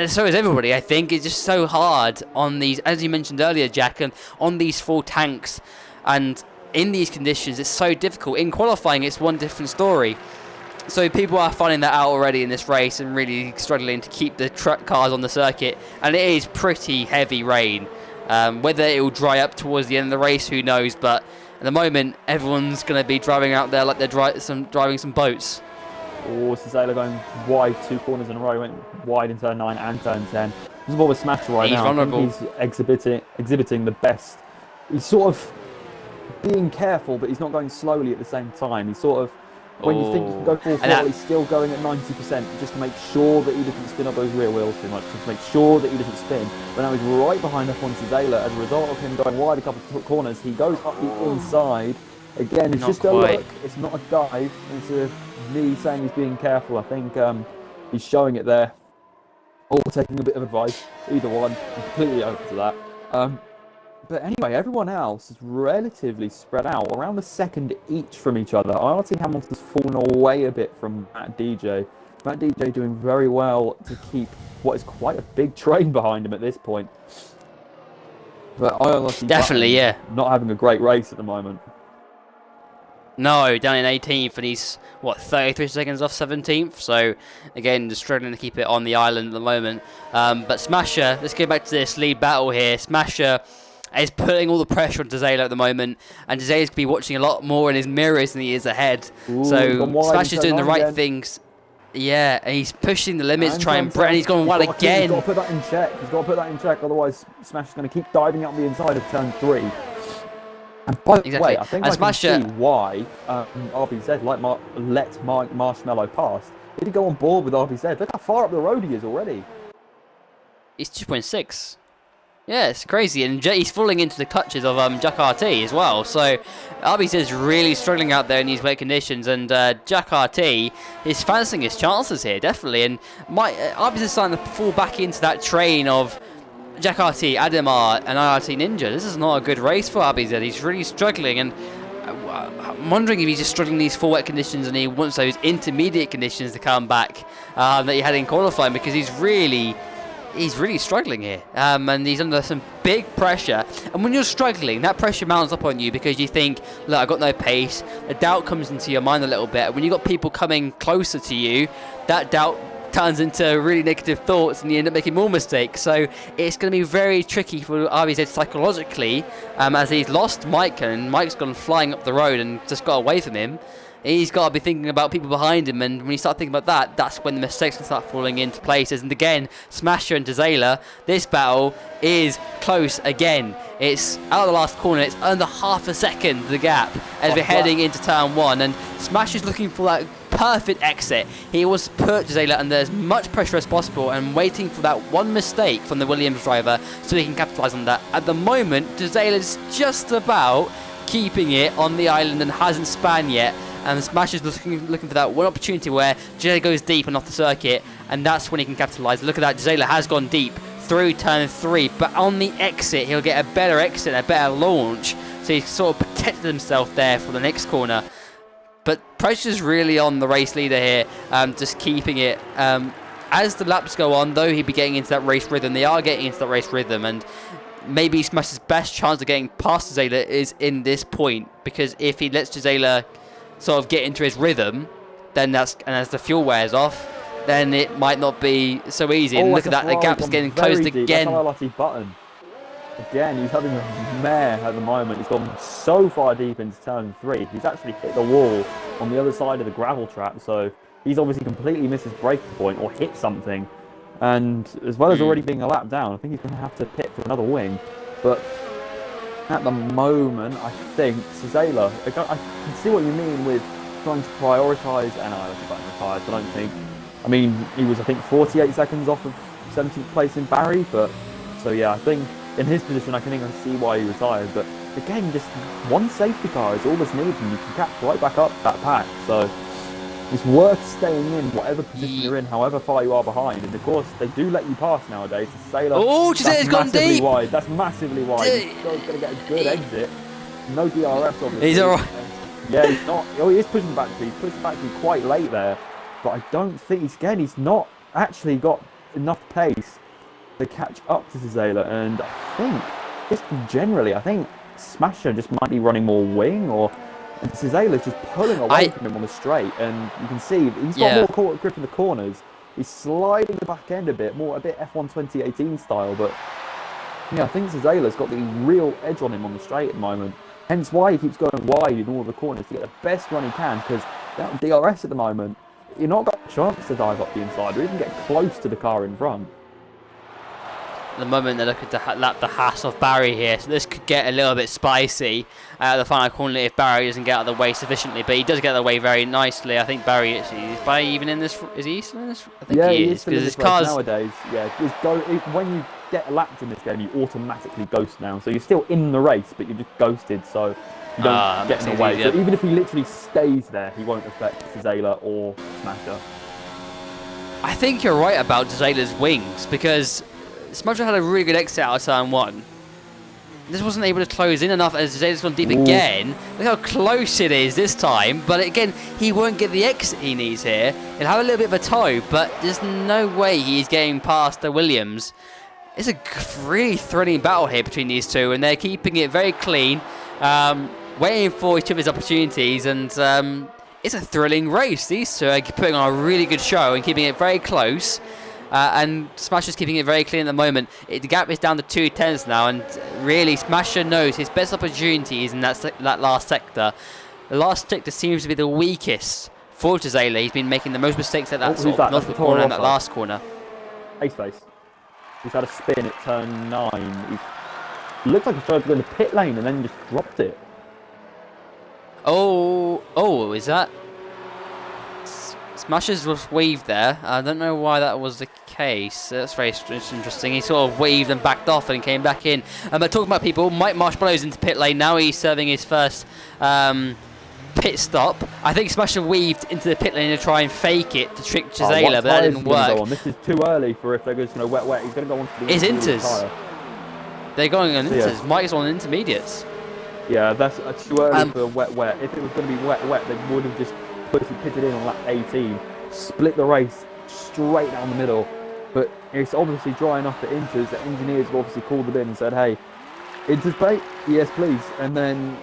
so is everybody, I think. It's just so hard on these, as you mentioned earlier, Jack, and on these full tanks, and in these conditions, it's so difficult. In qualifying, it's one different story. So people are finding that out already in this race and really struggling to keep the truck cars on the circuit. And it is pretty heavy rain. Whether it will dry up towards the end of the race, who knows? But at the moment, everyone's going to be driving out there like they're driving some boats. Oh, Gisela going wide 2 corners in a row. Went wide in turn 9 and turn 10. This is more of a Smasher right now. Vulnerable. I think he's exhibiting the best. He's sort of being careful, but he's not going slowly at the same time. He's sort of, when you think you can go full throttle, he's still going at 90% just to make sure that he doesn't spin up those rear wheels too much, just to make sure that he doesn't spin. But now he's right behind up on Gisela. As a result of him going wide a couple of corners, he goes up the inside. Again, it's Not just quite. a look. It's not a dive. It's me saying he's being careful. I think he's showing it there. Or taking a bit of advice. Either one. I'm completely open to that. But anyway, everyone else is relatively spread out, around a second each from each other. IRT Hamilton's fallen away a bit from Matt DJ. Matt DJ doing very well to keep what is quite a big train behind him at this point. But IRT Definitely, yeah. Not having a great race at the moment. No, down in 18th, and he's, 33 seconds off 17th. So, again, just struggling to keep it on the island at the moment. But Smasher, let's go back to this lead battle here. Smasher is putting all the pressure on Gisela at the moment, and Gisela's going to be watching a lot more in his mirrors than he is ahead. Ooh, so Smasher's doing the right things. Yeah, and he's pushing the limits, and he's going wide again. He's got to put that in check. He's got to put that in check, otherwise Smasher's going to keep diving up the inside of turn 3. And by the way, I think I can see why RBZ let Marshmallow pass. Did he go on board with RBZ? Look how far up the road he is already. He's 2.6. Yeah, it's crazy, and he's falling into the clutches of Jack RT as well. So RBZ is really struggling out there in these wet conditions, and Jack RT is fancying his chances here, definitely. And RBZ is starting to fall back into that train of Jack RT, Ademar, and IRT Ninja. This is not a good race for RBZ. He's really struggling, and I'm wondering if he's just struggling in these full wet conditions and he wants those intermediate conditions to come back that he had in qualifying, because he's really struggling here, and he's under some big pressure. And when you're struggling, that pressure mounts up on you because you think, look, I've got no pace. The doubt comes into your mind a little bit. When you've got people coming closer to you, that doubt turns into really negative thoughts, and you end up making more mistakes. So it's going to be very tricky for RBZ psychologically, as he's lost Mike, and Mike's gone flying up the road and just got away from him. He's got to be thinking about people behind him, and when you start thinking about that, that's when the mistakes can start falling into places. And again, Smasher and Gisela, this battle is close again. It's out of the last corner, it's under half a second, the gap, as we're heading into turn 1, and Smasher's looking for that perfect exit. He wants to put Gisela under as much pressure as possible and waiting for that one mistake from the Williams driver so he can capitalise on that. At the moment, Gisela's just about keeping it on the island and hasn't spun yet. And Smasher's looking for that one opportunity where Gisela goes deep and off the circuit, and that's when he can capitalise. Look at that, Gisela has gone deep through turn 3, but on the exit, he'll get a better exit, a better launch, so he's sort of protected himself there for the next corner. But pressure's really on the race leader here, just keeping it. As the laps go on, though, he'll be getting into that race rhythm. They are getting into that race rhythm, and maybe Smasher's best chance of getting past Gisela is in this point, because if he lets Gisela sort of get into his rhythm, then and as the fuel wears off, then it might not be so easy. And look at that, the gap's getting closed again. That's an LRT button. again, he's having a mare at the moment. He's gone so far deep into turn 3. He's actually hit the wall on the other side of the gravel trap, so he's obviously completely missed his braking point or hit something. And as well as already being a lap down, I think he's going to have to pit for another wing. But at the moment, I think Cizela, I can see what you mean with trying to prioritise, and I was about to retire, so I don't think. I mean, he was, I think, 48 seconds off of 17th place in Barry, but so yeah, I think in his position, I can even see why he retired. But again, just one safety car is all that's needed, and you can catch right back up that pack. So it's worth staying in whatever position you're in, however far you are behind. And of course, they do let you pass nowadays. Sailor, oh, Giuseppe's gone deep. Wide. That's massively wide. He's going to get a good exit. No DRS, obviously. He's alright. Yeah, he's not. Oh, he is pushing back to. He's pushing back to quite late there. But I don't think he's not actually got enough pace to catch up to Cizela. And I think, just generally, I think Smasher just might be running more wing, or Cizela's just pulling away from him on the straight. And you can see he's got more grip in the corners. He's sliding the back end a bit F1 2018 style. But yeah, I think Cizela's got the real edge on him on the straight at the moment. Hence why he keeps going wide in all the corners to get the best run he can, because that DRS at the moment, you're not got a chance to dive up the inside or even get close to the car in front. At the moment, they're looking to lap the Haas off Barry here, so this could get a little bit spicy at the final corner if Barry doesn't get out of the way sufficiently. But he does get out of the way very nicely. I think Barry is Barry even in this. Is he still in this? I think he is, because his car's nowadays. Yeah, when you get lapped in this game, you automatically ghost now. So you're still in the race, but you're just ghosted, so you don't get in the way. So even if he literally stays there, he won't affect Cizela or Smasher. I think you're right about Cizela's wings, because Smasher had a really good exit out of turn 1. This wasn't able to close in enough, as Cizela's gone deep again. Look how close it is this time, but again, he won't get the exit he needs here. He'll have a little bit of a tow, but there's no way he's getting past the Williams. It's a really thrilling battle here between these two, and they're keeping it very clean, waiting for each other's opportunities, and it's a thrilling race. These two are putting on a really good show and keeping it very close, and Smasher's keeping it very clean at the moment. The gap is down to 2 tenths now, and really Smasher knows his best opportunity is in that last sector. The last sector seems to be the weakest for Cizela. He's been making the most mistakes at that sort of north corner and that last corner. Ace face. He's had a spin at turn 9. He looks like he's tried to go in the pit lane and then just dropped it. Oh, is that? Smasher's was weaved there. I don't know why that was the case. That's very interesting. He sort of weaved and backed off and came back in. But talking about people, Mike Marshmallow's into pit lane now. He's serving his first pit stop. I think Smasher weaved into the pit lane to try and fake it to trick Cizela, but that didn't work. This is too early for if they're just going to wet. He's going to go on to the inters. They're going on inters. Yeah. Mike's on intermediates. Yeah, that's too early for wet. If it was going to be wet, they would have just pitted in on lap 18, split the race straight down the middle. But it's obviously dry enough for inters. The engineers have obviously called them in and said, "Hey, inters bait? Yes, please." And then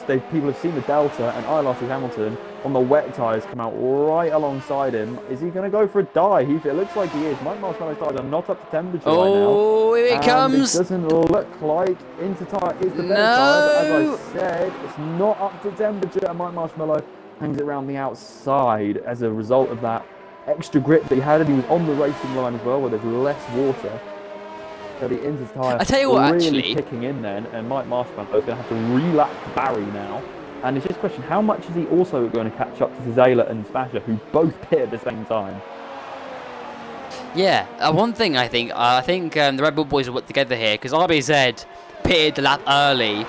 people have seen the Delta, and Eilert Hamilton on the wet tyres come out right alongside him. Is he going to go for a dive? It looks like he is. Mike Marshmallow's tyres are not up to temperature right now. Oh, here it comes. It doesn't look like Inter tyre is the better tyre, but as I said, it's not up to temperature, and Mike Marshmallow hangs it around the outside as a result of that extra grip that he had, and he was on the racing line as well, where there's less water. So the Inter's tyre I tell you what, really actually kicking in then, and Mike Marshmallow is going to have to relap Barry now. And it's just a question, how much is he also going to catch up to Cizela and Smasher, who both pit at the same time? Yeah, one thing I think the Red Bull boys will work together here, because RBZ pitted the lap early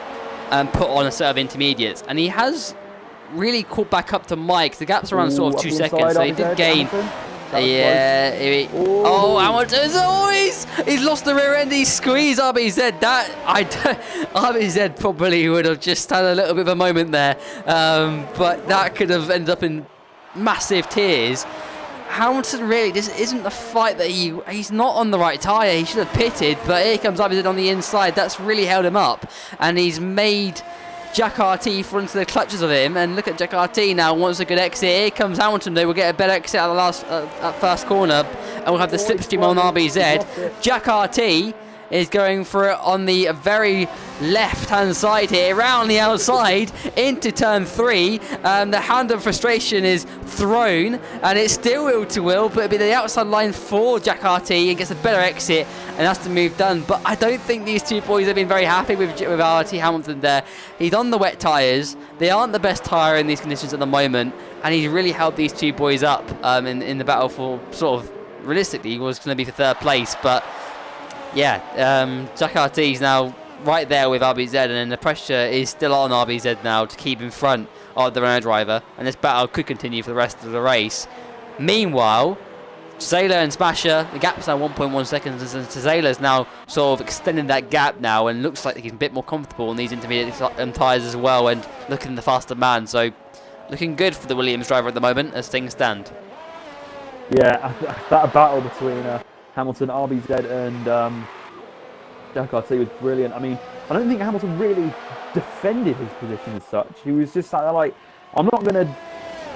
and put on a set of intermediates, and he has really caught back up to Mike. The gap's around sort of 2 seconds, so he did gain. Yeah. He's lost the rear end. He squeezed RBZ. RBZ probably would have just had a little bit of a moment there, but that could have ended up in massive tears. Hamilton, really, this isn't the fight that he's not on the right tyre. He should have pitted, but here comes RBZ on the inside. That's really held him up, and he's made Jack RT fall into the clutches of him. And look at Jack RT now, wants a good exit. Here comes Hamilton. They will get a better exit out of the first corner, and we'll have the slipstream on RBZ. Jack RT is going for it on the very left-hand side here, around the outside into turn 3. The Hound of Frustration is thrown, and it's still wheel-to-wheel, but it'll be the outside line for Jack RT and gets a better exit, and that's the move done. But I don't think these two boys have been very happy with RT Hamilton there. He's on the wet tyres. They aren't the best tyre in these conditions at the moment, and he's really held these two boys up in the battle for sort of, realistically, was going to be for 3rd place. But yeah, Jack RT is now right there with RBZ, and then the pressure is still on RBZ now to keep in front of the Renault driver, and this battle could continue for the rest of the race. Meanwhile, Zayla and Smasher, the gap's now 1.1 seconds, and Zayla's now sort of extending that gap now, and looks like he's a bit more comfortable in these intermediate tyres as well, and looking the faster man. So looking good for the Williams driver at the moment as things stand. Yeah, that battle between Hamilton, RBZ and Jack RT was brilliant. I mean, I don't think Hamilton really defended his position as such. He was just like, I'm not going to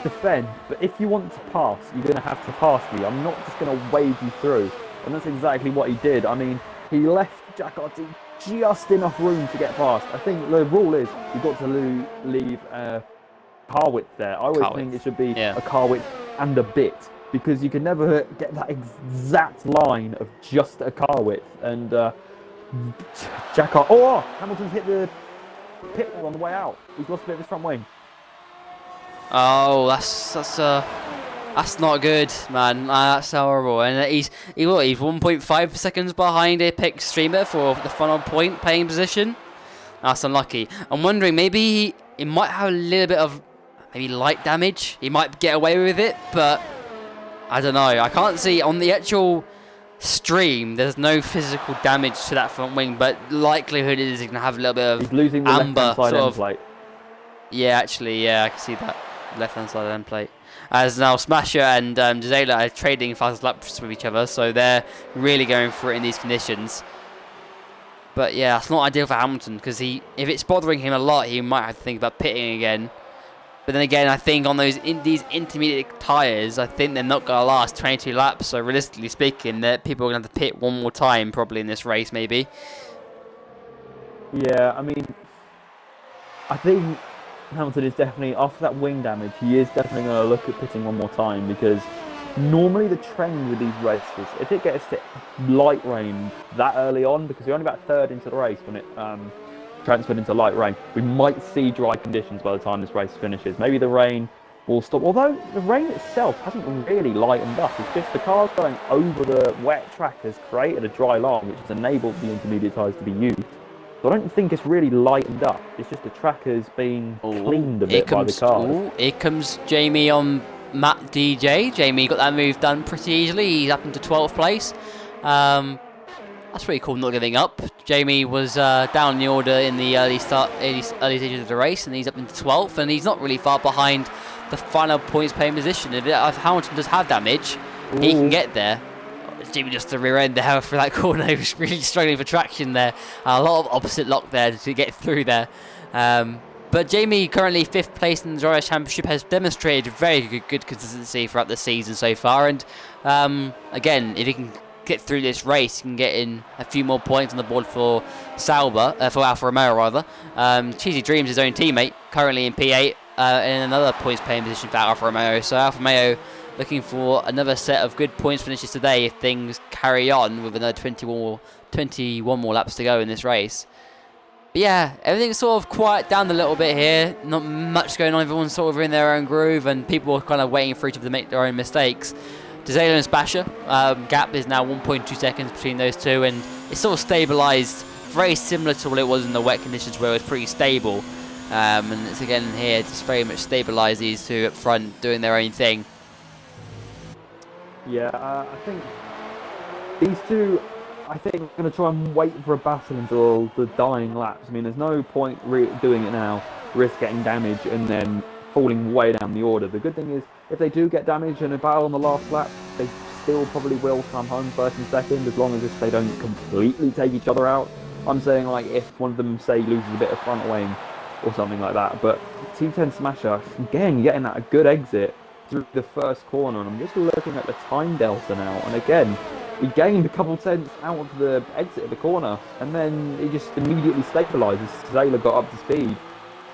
defend, but if you want to pass, you're going to have to pass me. I'm not just going to wade you through. And that's exactly what he did. I mean, he left Jack RT just enough room to get past. I think the rule is you've got to leave car width there. I always think it should be a car width and a bit, because you can never get that exact line of just a car width. And Hamilton's hit the pit wall on the way out. He's lost a bit of his front wing. Oh, that's not good, man. That's horrible. And he's 1.5 seconds behind Apex Streamer for the final point paying position. That's unlucky. I'm wondering, maybe he might have a little bit of maybe light damage. He might get away with it, but I don't know. I can't see on the actual stream. There's no physical damage to that front wing, but likelihood is he's gonna have a little bit of he's losing the amber side sort end of plate. Yeah, actually, yeah, I can see that left-hand side end plate. As now Smasher and Zayla are trading fast laps with each other, so they're really going for it in these conditions. But yeah, that's not ideal for Hamilton, because if it's bothering him a lot, he might have to think about pitting again. But then again, I think on these intermediate tyres, I think they're not going to last 22 laps. So realistically speaking, that people are going to have to pit one more time probably in this race, maybe. Yeah, I mean, I think Hamilton is definitely, after that wing damage, he is definitely going to look at pitting one more time, because normally the trend with these races, if it gets to light rain that early on, because you're only about 3rd into the race when it transferred into light rain, we might see dry conditions by the time this race finishes. Maybe the rain will stop, although the rain itself hasn't really lightened up. It's just the cars going over the wet track has created a dry line, which has enabled the intermediate tyres to be used. So I don't think it's really lightened up. It's just the track has been cleaned a bit by the cars. Here comes Jamie on Matt DJ. Jamie got that move done pretty easily. He's up into 12th place. That's pretty cool, not giving up. Jamie was down the order in the early stages of the race, and he's up into 12th, and he's not really far behind the final points paying position. If Hamilton does have damage, he can get there. Jamie just the rear end there for that corner. He was really struggling for traction there. A lot of opposite lock there to get through there. But Jamie, currently 5th place in the Drivers' Championship, has demonstrated very good consistency throughout the season so far. And again, if he can get through this race, he can get in a few more points on the board for for Alfa Romeo rather. Cheesy Dreams, his own teammate, currently in P8, in another points paying position for Alfa Romeo. So Alfa Romeo looking for another set of good points finishes today if things carry on with another 21 more laps to go in this race. But yeah, everything's sort of quiet down a little bit here. Not much going on. Everyone's sort of in their own groove, and people are kind of waiting for each other to make their own mistakes. Zayla and Spasher, gap is now 1.2 seconds between those two, and it's sort of stabilised, very similar to what it was in the wet conditions where it was pretty stable. And it's again here, just very much stabilised these two up front, doing their own thing. Yeah, I think these two, I think, are going to try and wait for a battle until the dying laps. I mean, there's no point doing it now, risk getting damage and then falling way down the order. The good thing is, if they do get damage in a battle on the last lap, they still probably will come home 1st and 2nd, as long as they don't completely take each other out. I'm saying, like, if one of them, say, loses a bit of front wing or something like that. But T10 Smasher, again, getting that a good exit through the first corner, and I'm just looking at the time delta now, and again, he gained a couple tenths out of the exit of the corner, and then he just immediately stabilised as Zayla got up to speed.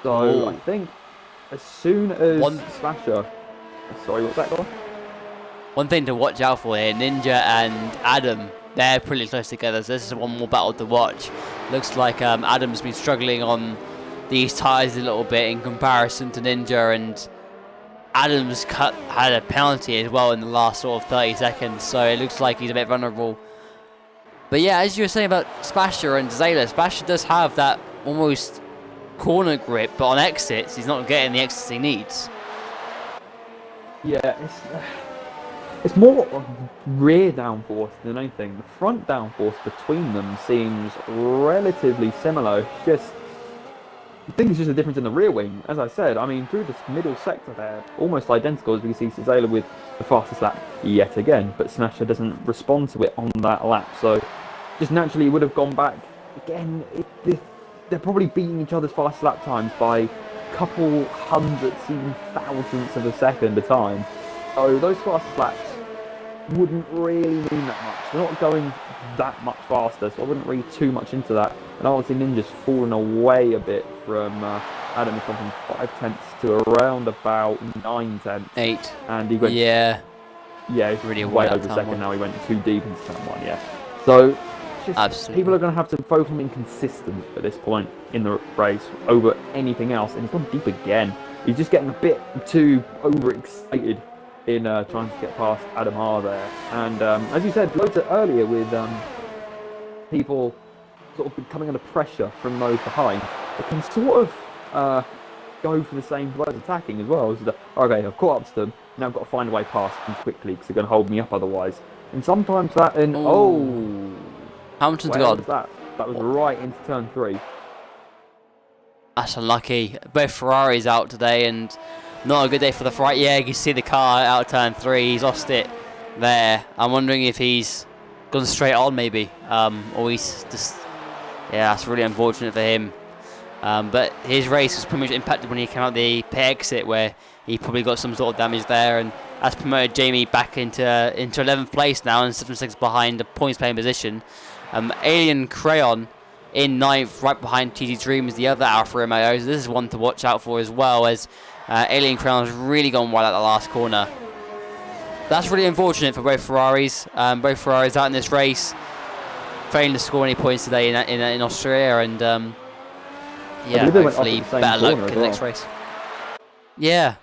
So I think as soon as Smasher... Sorry, what's that, Don? One thing to watch out for here, Ninja and Adam, they're pretty close together, so this is one more battle to watch. Looks like Adam's been struggling on these tyres a little bit in comparison to Ninja, and Adams had a penalty as well in the last sort of 30 seconds, so it looks like he's a bit vulnerable. But yeah, as you were saying about Smasher and Zayla, Smasher does have that almost corner grip, but on exits, he's not getting the exits he needs. Yeah, it's more rear downforce than anything. The front downforce between them seems relatively similar. It's just, I think it's just a difference in the rear wing. As I said, I mean, through this middle sector there, almost identical, as we can see Zayla with the fastest lap yet again, but Smasher doesn't respond to it on that lap, so just naturally would have gone back. Again, they're probably beating each other's fastest lap times by a couple hundredths, even thousandths of a second a time. So those fastest laps wouldn't really mean that much. They're not going that much faster, so I wouldn't read too much into that. And obviously Ninja's fallen away a bit from Adam. Has gone from 5 tenths to around about 9 tenths. 8. And he went... Yeah, he's really way over a second now. He went too deep into turn 1, yeah. So just absolutely, people are going to have to focus on being consistent at this point in the race over anything else. And he's gone deep again. He's just getting a bit too overexcited in trying to get past Adam Haar there. And as you said loads earlier with people sort of coming under pressure from those behind, they can sort of go for the same as attacking as well. So okay, I've caught up to them, now I've got to find a way past them quickly because they're going to hold me up otherwise. And sometimes that, and Hamilton's gone. That was right into turn 3. That's unlucky. Both Ferraris out today, and not a good day for the Ferrari. Yeah, you can see the car out of turn 3. He's lost it there. I'm wondering if he's gone straight on, maybe, or he's just... Yeah, that's really unfortunate for him. But his race was pretty much impacted when he came out the pit exit, where he probably got some sort of damage there, and that's promoted Jamie back into 11th place now, and 7 seconds behind the points playing position. Alien Crayon in 9th, right behind TG Dream is the other Alfa Romeo. So this is one to watch out for as well, as Alien Crayon has really gone wide at the last corner. That's really unfortunate for both Ferraris. Both Ferraris out in this race, failing to score any points today in Austria, and yeah, hopefully better luck in the next race. Yeah,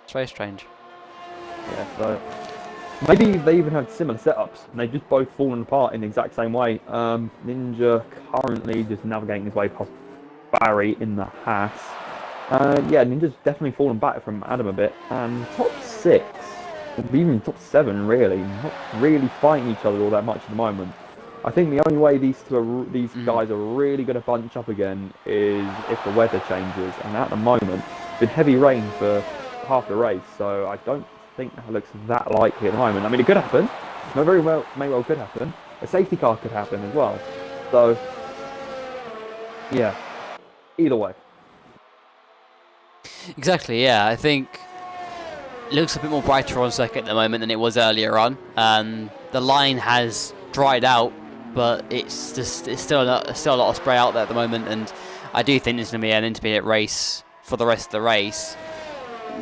it's very strange. Yeah, so maybe they even had similar setups, and they've just both fallen apart in the exact same way. Ninja currently just navigating his way past Barry in the Haas. Yeah, Ninja's definitely fallen back from Adam a bit. And top 6, even top 7 really, not really fighting each other all that much at the moment. I think the only way these guys are really going to bunch up again is if the weather changes. And at the moment, it's been heavy rain for half the race, so I don't think that looks that likely at the moment. I mean, it could happen. May well could happen. A safety car could happen as well. So, yeah, either way. Exactly, yeah. I think it looks a bit more brighter on circuit at the moment than it was earlier on. The line has dried out, but it's still a lot of spray out there at the moment, and I do think it's going to be an intermediate race for the rest of the race.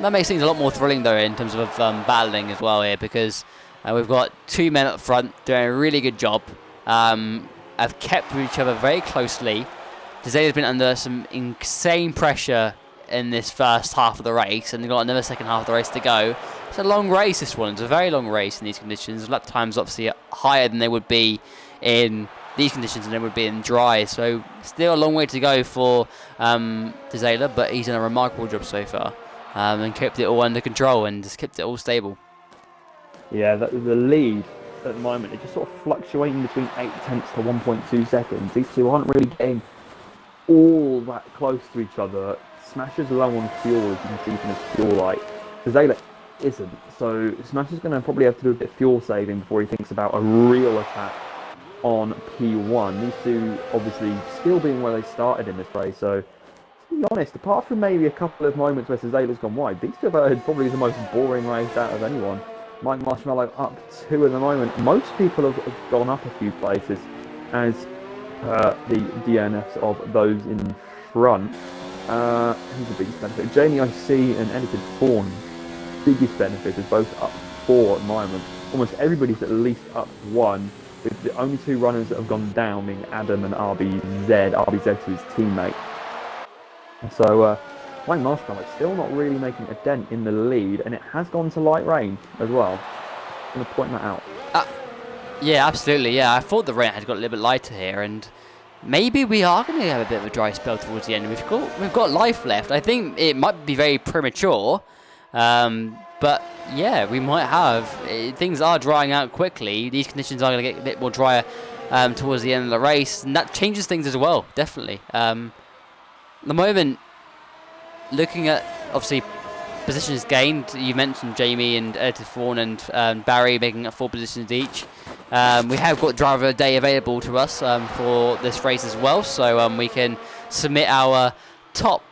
That makes things a lot more thrilling though in terms of battling as well here, because we've got 2 men up front doing a really good job. Have kept with each other very closely. Zayla's been under some insane pressure in this first half of the race, and they've got another second half of the race to go. It's a long race, this one. It's a very long race in these conditions. Lap times obviously higher than they would be in these conditions than they would be in dry, so still a long way to go for Zayla, but he's done a remarkable job so far, and kept it all under control and just kept it all stable. Yeah, the lead at the moment is just sort of fluctuating between 8 tenths to 1.2 seconds. These two aren't really getting all that close to each other. Smasher's low on fuel, as you can see from his fuel light. Zayla isn't, so Smasher's going to probably have to do a bit of fuel saving before he thinks about a real attack on P1. These two obviously still being where they started in this race, so to be honest, apart from maybe a couple of moments where Zayla's gone wide, these two have had probably the most boring race out of anyone. Mike Marshmallow up 2 at the moment. Most people have gone up a few places as the DNFs of those in front. Who's the biggest benefit? Jamie IC and Edited Fawn. Biggest benefit is both up 4 at the moment. Almost everybody's at least up 1, with the only 2 runners that have gone down being Adam and RBZ to his teammate. So Mike Marshmallow still not really making a dent in the lead, and it has gone to light rain as well. I'm going to point that out. Yeah, absolutely. Yeah, I thought the rain had got a little bit lighter here, and maybe we are going to have a bit of a dry spell towards the end. We've got life left. I think it might be very premature, but yeah, we might have. Things are drying out quickly. These conditions are going to get a bit more drier towards the end of the race, and that changes things as well, definitely. At the moment, looking at, obviously, positions gained, you mentioned Jamie and Edited Fawn and Barry making up 4 positions each. We have got driver of the day available to us for this race as well, so we can submit our top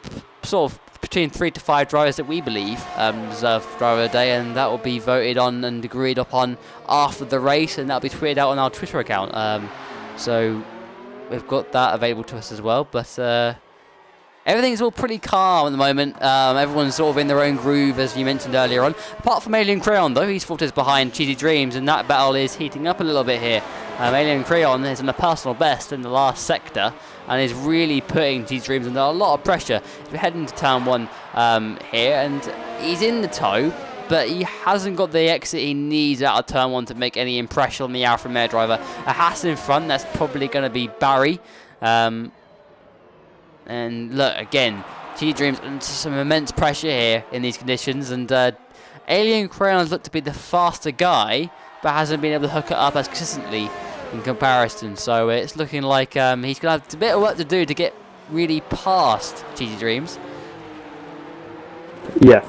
sort of between 3 to 5 drivers that we believe deserve driver of the day, and that will be voted on and agreed upon after the race, and that will be tweeted out on our Twitter account. So we've got that available to us as well, but everything's all pretty calm at the moment. Everyone's sort of in their own groove, as you mentioned earlier on. Apart from Alien Crayon, though, he's 40 behind Cheesy Dreams, and that battle is heating up a little bit here. Alien Crayon is on a personal best in the last sector, and is really putting Cheesy Dreams under a lot of pressure. We're heading into turn 1 here, and he's in the tow, but he hasn't got the exit he needs out of turn 1 to make any impression on the Alfa Romeo driver. A Haas in front, that's probably going to be Barry. And look, again, Cheesy Dreams under some immense pressure here in these conditions, and Alien Crayons look to be the faster guy, but hasn't been able to hook it up as consistently in comparison. So it's looking like he's going to have a bit of work to do to get really past Cheesy Dreams. Yeah.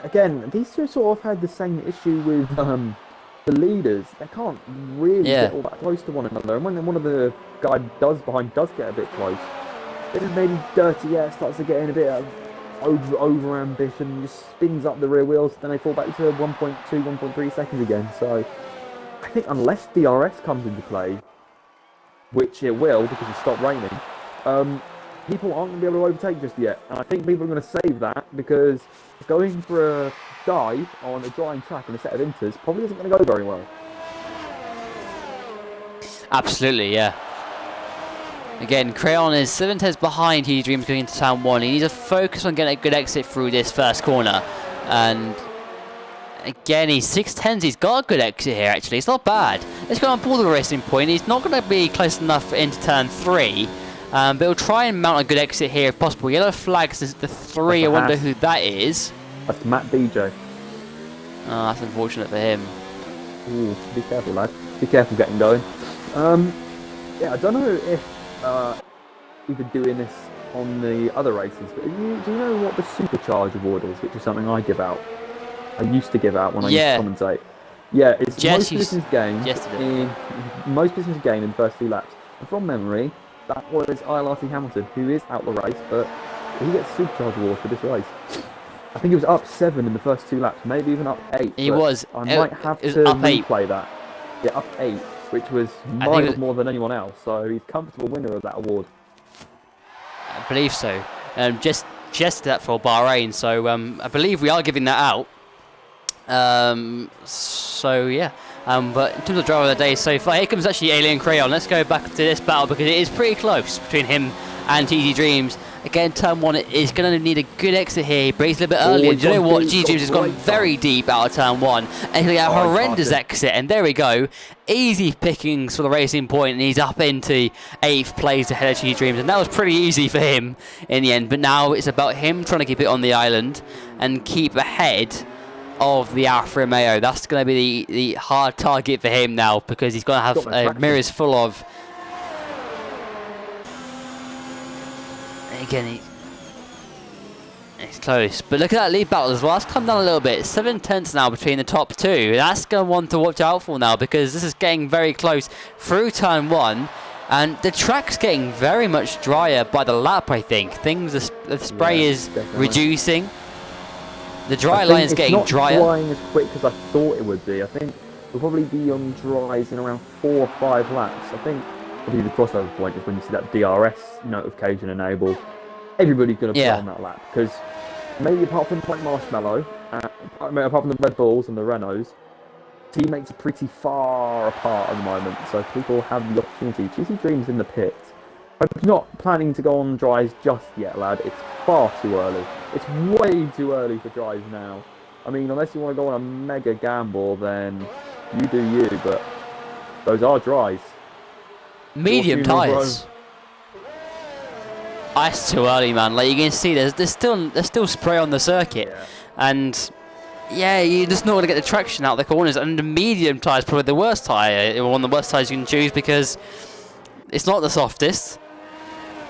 Again, these two sort of had the same issue with the leaders. They can't really get all that close to one another, and when one of the guy does get a bit close, then maybe Dirty Air starts to get in a bit of over ambition, just spins up the rear wheels, then they fall back to 1.2, 1.3 seconds again. So I think unless DRS comes into play, which it will because it stopped raining, people aren't going to be able to overtake just yet. And I think people are going to save that, because going for a dive on a drying track and a set of inters probably isn't going to go very well. Absolutely, yeah. Again, Crayon is 7 tenths behind Cheesy Dreams going into turn 1. He needs to focus on getting a good exit through this first corner. And again, he's 6 tenths. He's got a good exit here, actually. It's not bad. Let's go on board the racing point. He's not going to be close enough into turn 3. But he'll try and mount a good exit here if possible. Yellow flag since the 3. I wonder who that is. That's Matt DJ. Oh, that's unfortunate for him. Ooh, be careful, lad. Be careful getting going. Yeah, I don't know if we've been doing this on the other races, but do you know what the Supercharge award is, which is something I give out? I used to give out when I used to commentate. Yeah, it's most business gained in the first 2 laps. And from memory, that was ILRT Hamilton, who is out the race, but he gets the Supercharge award for this race. I think he was up 7 in the first 2 laps, maybe even up 8. He was. I might have to replay that. Yeah, up 8, which was miles more than anyone else, so he's comfortable winner of that award. I believe so. Just that for Bahrain, so I believe we are giving that out. So yeah. But in terms of driver of the day so far, here comes actually Alien Crayon. Let's go back to this battle because it is pretty close between him and Cheesy Dreams. Again, turn 1 is going to need a good exit here. He breaks a little bit earlier. Do you know what? Cheesy Dreams has gone very deep out of turn 1. And he'll get a horrendous exit. And there we go. Easy pickings for the racing point. And he's up into 8th place ahead of Cheesy Dreams. And that was pretty easy for him in the end. But now it's about him trying to keep it on the island and keep ahead of the Alfa Romeo. That's going to be the hard target for him now, because he's going to have mirrors full of... Again, it's close. But look at that lead battle as well. That's come down a little bit. 7 tenths now between the top 2. That's going to want to watch out for now, because this is getting very close through turn 1. And the track's getting very much drier by the lap, I think. The spray is reducing. The dry I line is think getting it's not drier. drying as quick as I thought it would be. I think we'll probably be on dries in around 4 or 5 laps. I think probably the crossover point is when you see that DRS notification enabled. Everybody's going to put on that lap because maybe apart from like Marshmallow, apart from the Red Bulls and the Renaults, teammates are pretty far apart at the moment, so people have the opportunity. Cheesy Dream's in the pit. I'm not planning to go on dries just yet, lad. It's far too early. It's way too early for dries now. I mean, unless you want to go on a mega gamble, then you do you, but those are dries. Medium tyres. It's too early, man. Like you can see, there's still spray on the circuit, and yeah, you're just not going to get the traction out of the corners. And the medium tyre is probably the worst tyre, one of the worst tyres you can choose because it's not the softest,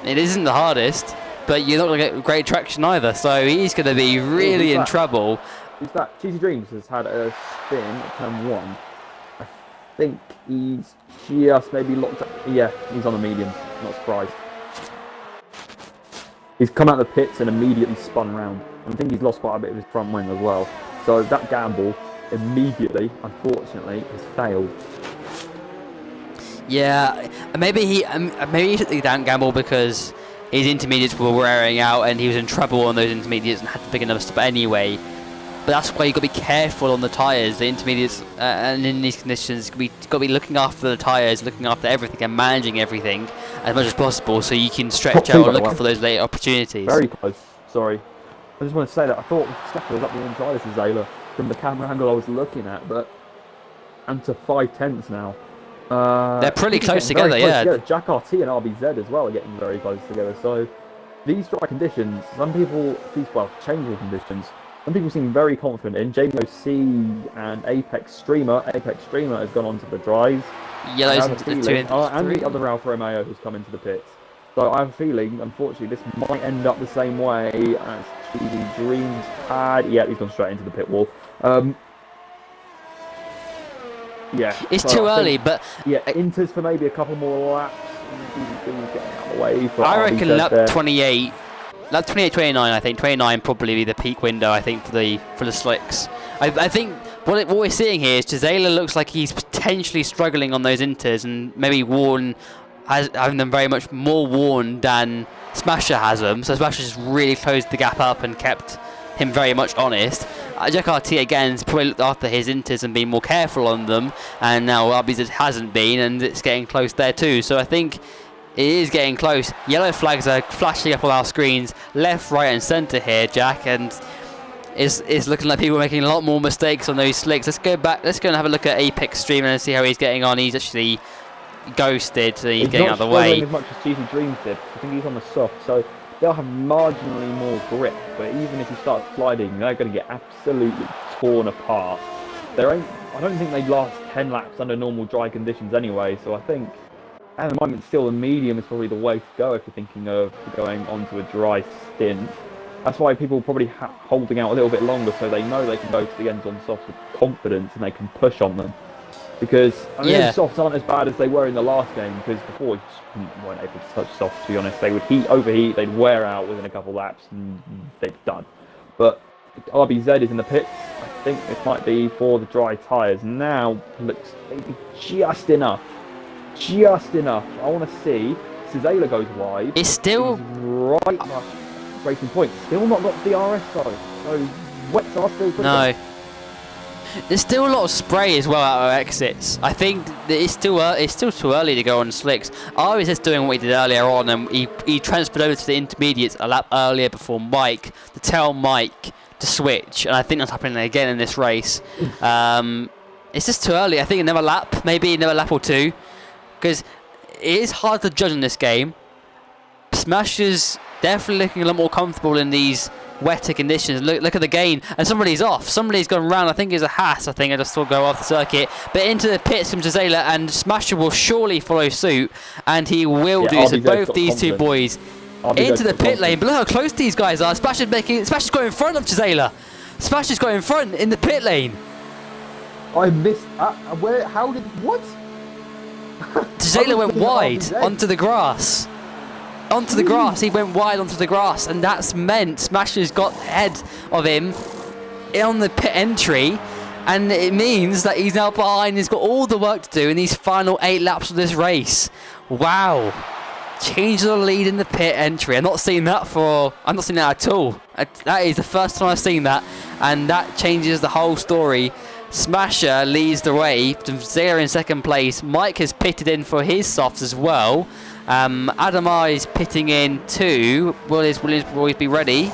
it isn't the hardest, but you're not going to get great traction either. So he's going to be really in trouble. Who's that? Cheesy Dreams has had a spin at turn 1. I think he's just maybe locked up. Yeah, he's on the mediums. Not surprised. He's come out of the pits and immediately spun round. I think he's lost quite a bit of his front wing as well. So that gamble immediately, unfortunately, has failed. Yeah, maybe he took the gamble because his intermediates were wearing out and he was in trouble on those intermediates and had to pick another stop anyway. But that's why you've got to be careful on the tyres, the intermediates, and in these conditions, you've got to be looking after the tyres, looking after everything and managing everything as much as possible so you can stretch out and look for those late opportunities. Very close, sorry. I just want to say that I thought Stefan was up the inside of Zayla from the camera angle I was looking at, but and to 5/10 now. They're pretty close together, yeah. Jack RT and RBZ as well are getting very close together. So these dry conditions, changing conditions, some people seem very confident in. JMOC and Apex Streamer. Apex Streamer has gone on to the dries. Yellows into the 2 and 3. And the other Alfa Romeo has come into the pits. So I have a feeling, unfortunately, this might end up the same way as Cheesy Dreams had. Yeah, he's gone straight into the pit wall. Yeah, it's too early, but yeah, Inters for maybe a couple more laps. Getting out of the way. I reckon lap 28, lap 28, 29. I think 29 probably be the peak window. I think for the slicks. I think what we're seeing here is Gisela looks like he's potentially struggling on those Inters, and maybe Warren having them very much more worn than Smasher has them. So Smasher's really closed the gap up and kept him very much honest. Jack RT again has probably looked after his Inters and been more careful on them, and now RBZ hasn't been, and it's getting close there too. So I think it is getting close. Yellow flags are flashing up on our screens, left, right, and centre here, Jack, and it's looking like people are making a lot more mistakes on those slicks. Let's go back. Let's go and have a look at Apex Streamer and see how he's getting on. He's actually ghosted, so he's getting out of the way. He's not struggling as much as Cheesy Dreams did. I think he's on the soft, so they'll have marginally more grip, but even if you start sliding, they're going to get absolutely torn apart. I don't think they'd last 10 laps under normal dry conditions anyway, so I think at the moment still the medium is probably the way to go if you're thinking of going onto a dry stint. That's why people are probably holding out a little bit longer, so they know they can go to the ends on softs with confidence and they can push on them. Because, I mean, the softs aren't as bad as they were in the last game, because before you just weren't able to touch softs, to be honest. They would overheat, they'd wear out within a couple laps, and they're done. But RBZ is in the pits. I think this might be for the dry tyres. Now, looks maybe just enough. Just enough. I want to see. Cizela goes wide. It's still... Right up racing point. Still not got DRS though. So, wets are still quicker. No. There's still a lot of spray as well out of exits. I think that it's still too early to go on slicks. Ari is just doing what he did earlier on, and he transferred over to the intermediates a lap earlier before Mike to tell Mike to switch, and I think that's happening again in this race. It's just too early. I think another lap, maybe another lap or two, because it is hard to judge in this game. Smasher's definitely looking a lot more comfortable in these wetter conditions. Look at the gain, and somebody's off. Somebody's gone round. I think it's a Haas. I think I just saw go off the circuit, but into the pits from Gisela, and Smasher will surely follow suit, and he will do so. Both these two boys into the pit lane. But look how close these guys are. Smasher's got in front of Gisela. Smasher's got in front in the pit lane. I missed. Where? How did? What? Gisela went wide onto the grass. Onto the grass, he went wide onto the grass, and that's meant Smasher's got ahead of him, on the pit entry, and it means that he's now behind. He's got all the work to do in these final 8 laps of this race. Wow. Change the lead in the pit entry. I'm not seeing that at all. That is the first time I've seen that, and that changes the whole story. Smasher leads the way. Zera in second place. Mike has pitted in for his softs as well. Adam R is pitting in too. Will his boys be ready?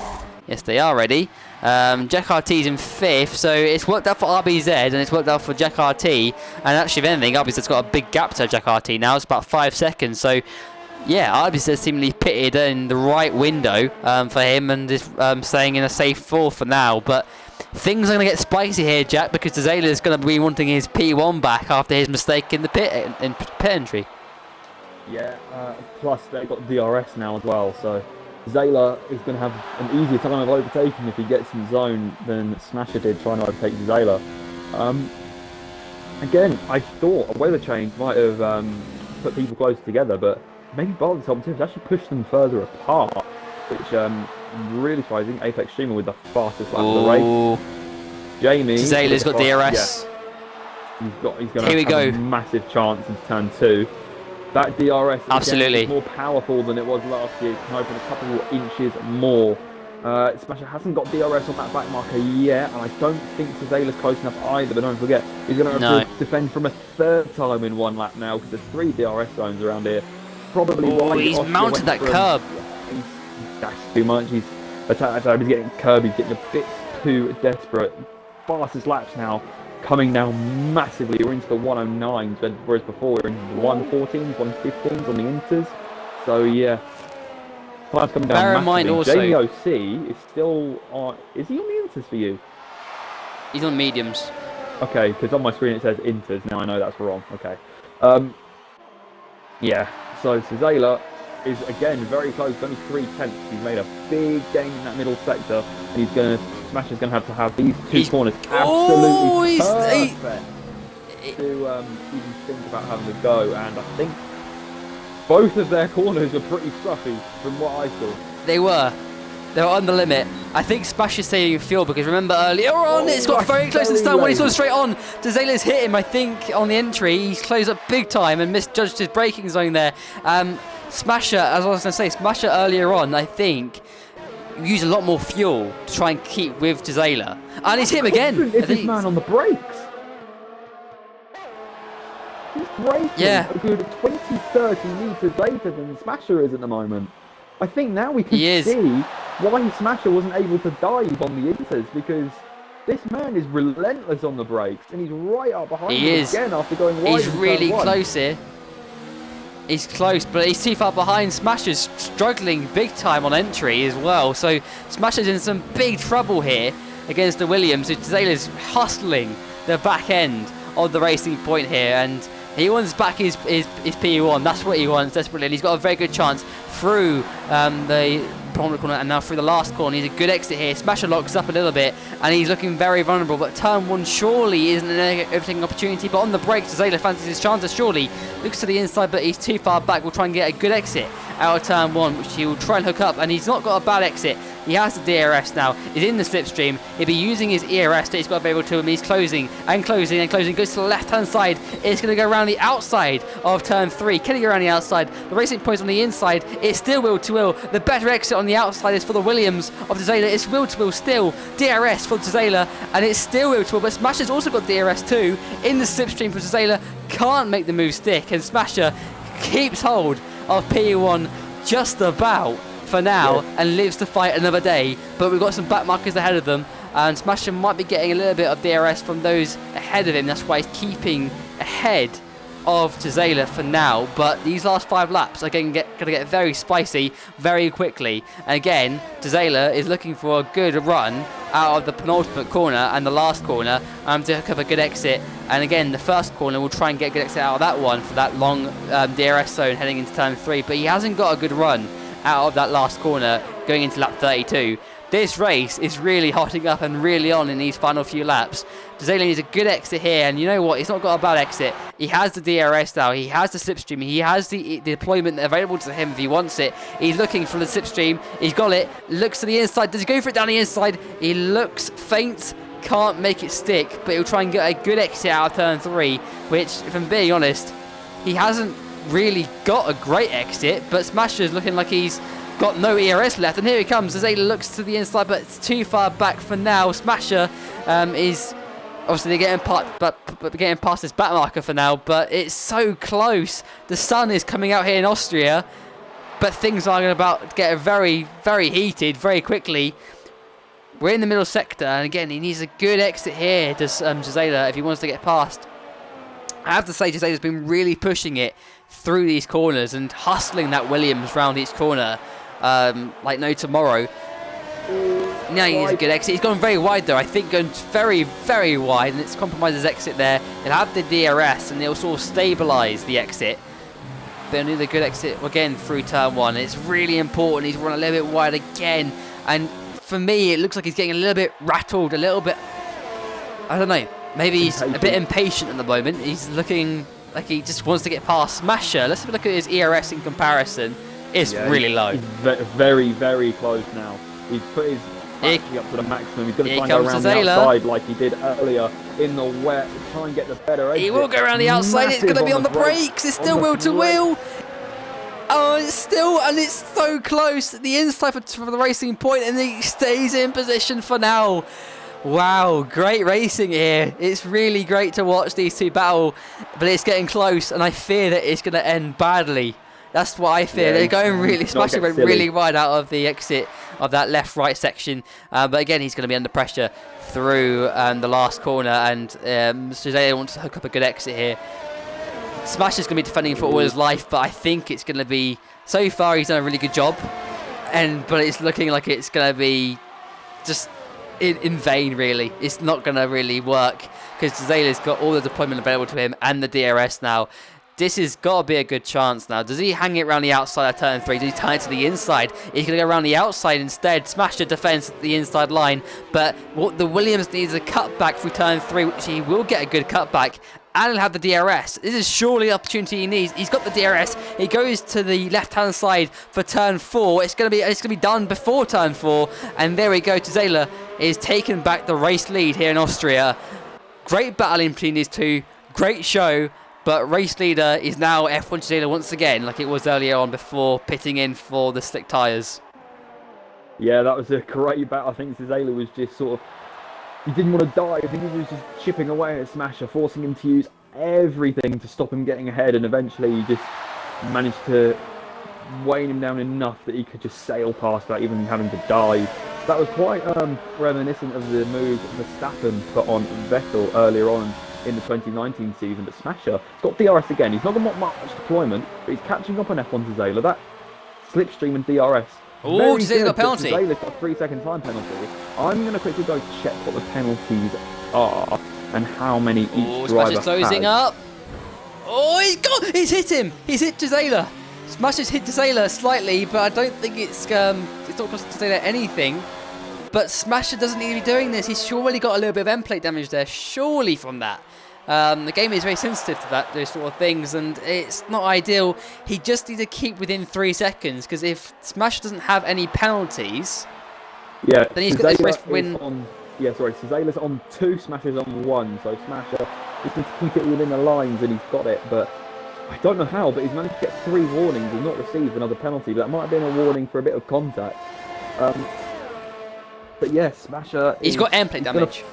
Yes, they are ready. Jack RT's in 5th, so it's worked out for RBZ and it's worked out for Jack RT. And actually, if anything, RBZ's got a big gap to Jack RT now. It's about 5 seconds. So, yeah, RBZ seemingly pitted in the right window for him and is staying in a safe 4 for now. But things are going to get spicy here, Jack, because Zayla is going to be wanting his P1 back after his mistake in the pit entry. Yeah, plus they've got DRS now as well, so Zayla is going to have an easier time of overtaking if he gets in zone than Smasher did trying to overtake Zayla. Again, I thought a weather change might have put people closer together, but maybe Bartlett's helped too. It's actually pushed them further apart, which really surprising. Apex Streamer with the fastest lap of the race. Jamie. Zayla's got DRS. Yeah. He's going to have a massive chance in turn 2. That DRS absolutely is more powerful than it was last year. It can open a couple of inches more. Smasher hasn't got DRS on that back marker yet, and I don't think Zayla's close enough either. But don't forget, he's going to have to defend from a 3rd time in 1 lap now because there's 3 DRS zones around here. Probably why he's mounted that curb. That's too much. He's attacked. He's getting curb. He's getting a bit too desperate. Fastest laps now. Coming down massively. We're into the 109s, whereas before we were in the 114s, 115s on the inters. So yeah, time's coming down. Bear in mind also, Jamie OC is still on. Is he on the inters for you? He's on mediums. Okay, because on my screen it says inters. Now I know that's wrong. Okay. Yeah. So Zayla is again very close. Only 3/10. He's made a big gain in that middle sector, and he's going to. Smasher's going to have these 2 corners absolutely perfect to even think about having a go, and I think both of their corners were pretty scruffy from what I saw. They were on the limit. I think Smash is saving fuel because remember earlier on it's got very close to the stone when he's gone straight on. Zayla's hit him, I think, on the entry. He's closed up big time and misjudged his braking zone there. Smasher, as I was going to say, Smasher earlier on, I think, use a lot more fuel to try and keep with Zayla. And he's hit him again. Is this man on the brakes? He's braking a good 20-30 metres later than Smasher is at the moment. I think now we can see why Smasher wasn't able to dive on the inters, because this man is relentless on the brakes and he's right up behind him again after going wide. He's really close here. He's close, but he's too far behind. Smasher's struggling big time on entry as well. So Smasher's in some big trouble here against the Williams. Zayla's hustling the back end of the racing point here, and he wants back his PU1. That's what he wants desperately. And he's got a very good chance through the prominent corner and now through the last corner. He's a good exit here. Smasher locks up a little bit and he's looking very vulnerable, but turn 1 surely isn't an overtaking opportunity, but on the brakes Zayla fancies his chances. Surely looks to the inside, but he's too far back. We'll try and get a good exit out of turn 1, which he will try and hook up, and he's not got a bad exit. He has the DRS now. He's in the slipstream. He'll be using his ERS that he's got available to him. He's closing and closing and closing. Goes to the left-hand side. It's going to go around the outside of turn 3. Can he go around the outside? The racing point's on the inside. It's still wheel-to-wheel. The better exit on the outside is for the Williams of Zayla. It's wheel-to-wheel still. DRS for Zayla, and it's still wheel-to-wheel. But Smasher's also got DRS too in the slipstream for Zayla. Can't make the move stick, and Smasher keeps hold of PU1 just about for now and lives to fight another day. But we've got some back markers ahead of them, and Smasher might be getting a little bit of DRS from those ahead of him. That's why he's keeping ahead of Zayla for now. But these last 5 laps are going to get very spicy very quickly. And again, Zayla is looking for a good run out of the penultimate corner and the last corner to hook up a good exit. And again, the first corner will try and get a good exit out of that one for that long DRS zone heading into turn 3. But he hasn't got a good run out of that last corner going into lap 32. This race is really hotting up and really on in these final few laps. Zayla needs a good exit here, and you know what? He's not got a bad exit. He has the DRS now. He has the slipstream. He has the deployment available to him if he wants it. He's looking for the slipstream. He's got it. Looks to the inside. Does he go for it down the inside? He looks faint, can't make it stick, but he'll try and get a good exit out of turn 3, which, if I'm being honest, he hasn't really got a great exit, but Smasher's looking like he's got no ERS left, and here he comes. Zazela looks to the inside, but it's too far back for now. Smasher is obviously getting past this back marker for now, but it's so close. The sun is coming out here in Austria, but things are about to get very, very heated very quickly. We're in the middle sector, and again, he needs a good exit here, does Zazela, if he wants to get past. I have to say, Jazela's been really pushing it through these corners and hustling that Williams round each corner like no tomorrow. Now he needs a good exit. He's gone very wide though. I think going very, very wide, and it's compromised his exit there. He'll have the DRS, and he'll sort of stabilise the exit. But he'll need a good exit again through turn 1. It's really important. He's run a little bit wide again, and for me, it looks like he's getting a little bit rattled, a little bit. I don't know. Maybe he's a bit impatient at the moment. He's looking like he just wants to get past Smasher. Let's have a look at his ERS in comparison. It's really low. He's very, very close now. He's put his battery up to the maximum. He's going to try and go around the outside like he did earlier in the wet to try and get the better exit. He will go around the outside. It's going to be on the brakes. It's still wheel to wheel. Oh, it's so close. The inside for the racing point, and he stays in position for now. Wow, great racing here. It's really great to watch these two battle, but it's getting close, and I fear that it's going to end badly. That's what I fear. They're going really, Smasher went really wide out of the exit of that left-right section, but again, he's going to be under pressure through the last corner, and Zazela wants to hook up a good exit here. Smasher's going to be defending for all his life, but I think it's going to be, so far he's done a really good job, but it's looking like it's going to be just in vain, really. It's not going to really work because Zazela's got all the deployment available to him and the DRS now. This has got to be a good chance now. Does he hang it around the outside of turn 3? Does he tie it to the inside? He's going to go around the outside instead. Smash the defence at the inside line. But what the Williams needs a cutback through turn 3, which he will get a good cutback. And he'll have the DRS. This is surely the opportunity he needs. He's got the DRS. He goes to the left-hand side for turn 4. It's going to be done before turn 4. And there we go. Zazela is taking back the race lead here in Austria. Great battling between these two. Great show. But race leader is now F1 Zazela once again, like it was earlier on before pitting in for the slick tyres. Yeah, that was a great battle. I think Zazela was just sort of, he didn't want to die. I think he was just chipping away at Smasher, forcing him to use everything to stop him getting ahead, and eventually he just managed to weighing him down enough that he could just sail past without even having to dive. That was quite reminiscent of the move Verstappen put on Vettel earlier on in the 2019 season, but Smasher has got DRS again. He's not got much deployment, but he's catching up on F1 Zazela. That slipstream and DRS. Oh, Zazela's got a penalty. Zazela's got a 3-second time penalty. I'm going to quickly go check what the penalties are and how many each driver has. Closing up. Oh, he's hit him. He's hit Zazela. Smasher's hit Zazela slightly, but I don't think it's not costing Zazela anything. But Smasher doesn't need to be doing this. He's surely got a little bit of end plate damage there, surely from that. The game is very sensitive to those sort of things, and it's not ideal. He just needs to keep within 3 seconds, because if Smasher doesn't have any penalties, then he's got this race win. Zazela's on 2, Smasher's on 1, so Smasher just needs to keep it within the lines, and he's got it, but I don't know how, but he's managed to get 3 warnings and not received another penalty, but that might have been a warning for a bit of contact. But yeah, Smasher... He's got end plate damage.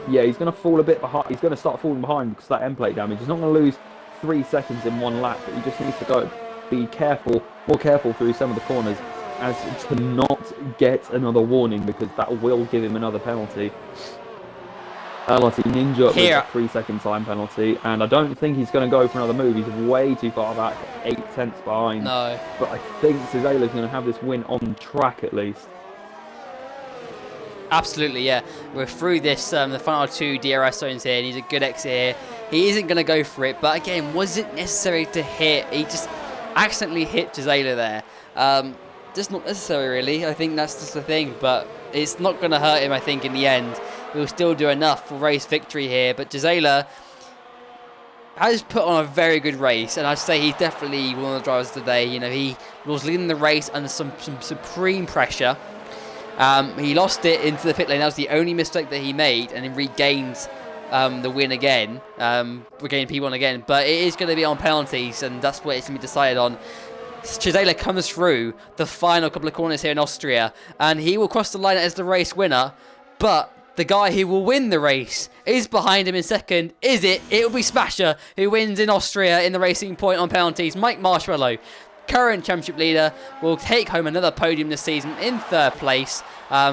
He's going to fall a bit behind. He's going to start falling behind because of that end plate damage. He's not going to lose 3 seconds in one lap, but he just needs to go be careful, more careful through some of the corners as to not get another warning, because that will give him another penalty. Ninja with a 3-second time penalty, and I don't think he's going to go for another move. He's way too far back, 8 tenths behind. No. But I think Zazela's going to have this win on track at least. Absolutely, yeah. We're through this, the final 2 DRS zones here, and he's a good exit here. He isn't going to go for it, but again, was it necessary to hit? He just accidentally hit Zazela there. Just not necessary, really. I think that's just the thing, but it's not going to hurt him, I think, in the end. He'll still do enough for race victory here, but Zazela has put on a very good race, and I'd say he's definitely one of the drivers today. You know, he was leading the race under some supreme pressure. He lost it into the pit lane. That was the only mistake that he made, and he regained the win again, regained P1 again. But it is going to be on penalties, and that's what it's going to be decided on. Chisela comes through the final couple of corners here in Austria, and he will cross the line as the race winner, but the guy who will win the race is behind him in second. Is it? It will be Smasher who wins in Austria in the Racing Point on penalties. Mike Marshmallow, current championship leader, will take home another podium this season in third place.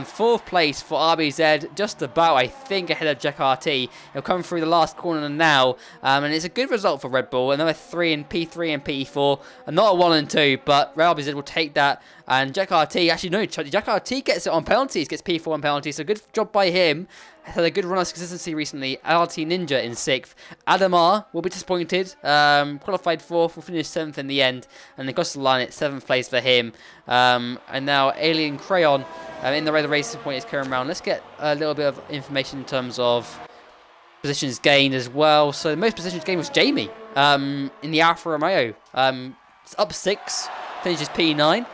Fourth place for RBZ, just about, I think, ahead of Jack RT. He'll come through the last corner now, and it's a good result for Red Bull. Another 3 in P3 and P4, and not a 1 and 2, but RBZ will take that. And Jack RT, actually no, Jack RT gets it on penalties, gets P4 on penalties, so good job by him. Had a good run of consistency recently. RT Ninja in 6th. Adam R will be disappointed. Qualified 4th, will finish 7th in the end. And across the line, it's 7th place for him. And now Alien Crayon in the Racing Point is current round. Let's get a little bit of information in terms of positions gained as well. So the most positions gained was Jamie in the Alfa Romeo. It's up 6, finishes P9.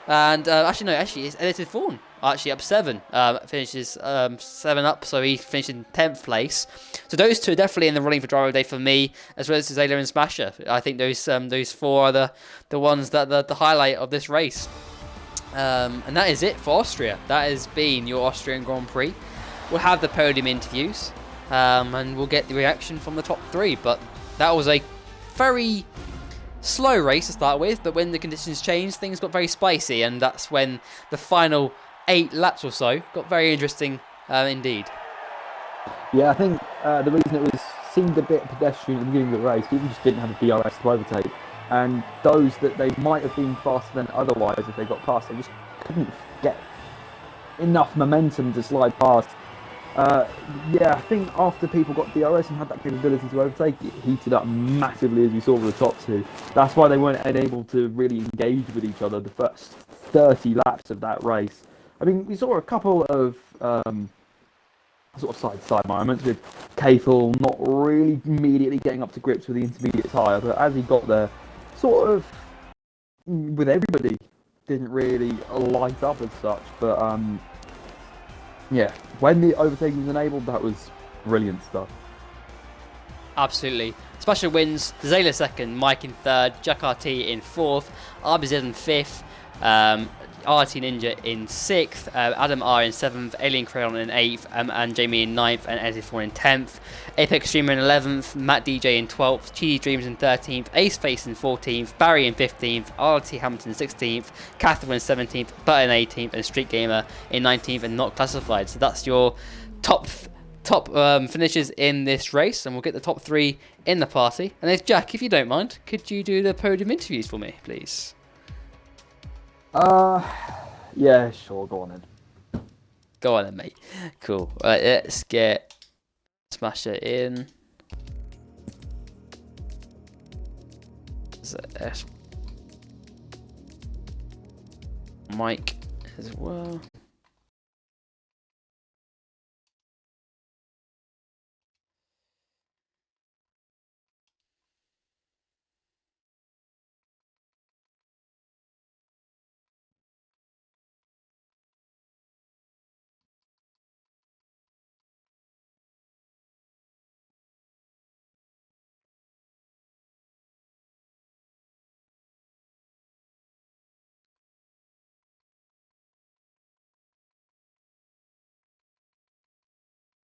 And actually it's Edited Fawn. Actually up 7, finishes 7 up, so he finished in 10th place. So those two are definitely in the running for Driver of the Day for me, as well as Zayla and Smasher. I think those 4 are the ones that the highlight of this race. And that is it for Austria. That has been your Austrian Grand Prix. We'll have the podium interviews, and we'll get the reaction from the top 3. But that was a very slow race to start with, but when the conditions changed, things got very spicy, and that's when the final 8 laps or so got very interesting indeed. Yeah, I think the reason it seemed a bit pedestrian at the beginning of the race, people just didn't have a DRS to overtake, and those that they might have been faster than otherwise if they got past, they just couldn't get enough momentum to slide past. Yeah, I think after people got DRS and had that capability to overtake, it heated up massively, as we saw with the top 2. That's why they weren't able to really engage with each other the first 30 laps of that race. I mean, we saw a couple of sort of side moments with Cathal not really immediately getting up to grips with the intermediate tyre, but as he got there, sort of with everybody, didn't really light up as such. But yeah, when the overtaking was enabled, that was brilliant stuff. Absolutely. Special wins, Zayla 2nd, Mike in 3rd, Jack RT in 4th, RBZ in 5th, RT Ninja in 6th, Adam R in 7th, Alien Crayon in 8th, and Jamie in 9th, and Edited Fawn in 10th, Apex Streamer in 11th, Matt DJ in 12th, Cheesy Dreams in 13th, Ace Face in 14th, Barry in 15th, RT Hamilton in 16th, Catherine in 17th, Butt in 18th, and Street Gamer in 19th, and not classified. So that's your top finishes in this race, and we'll get the top 3 in the party. And if Jack, if you don't mind, could you do the podium interviews for me, please? Yeah, sure, go on then. Go on then, mate. Cool. Right, let's get Smasher in. Mike as well.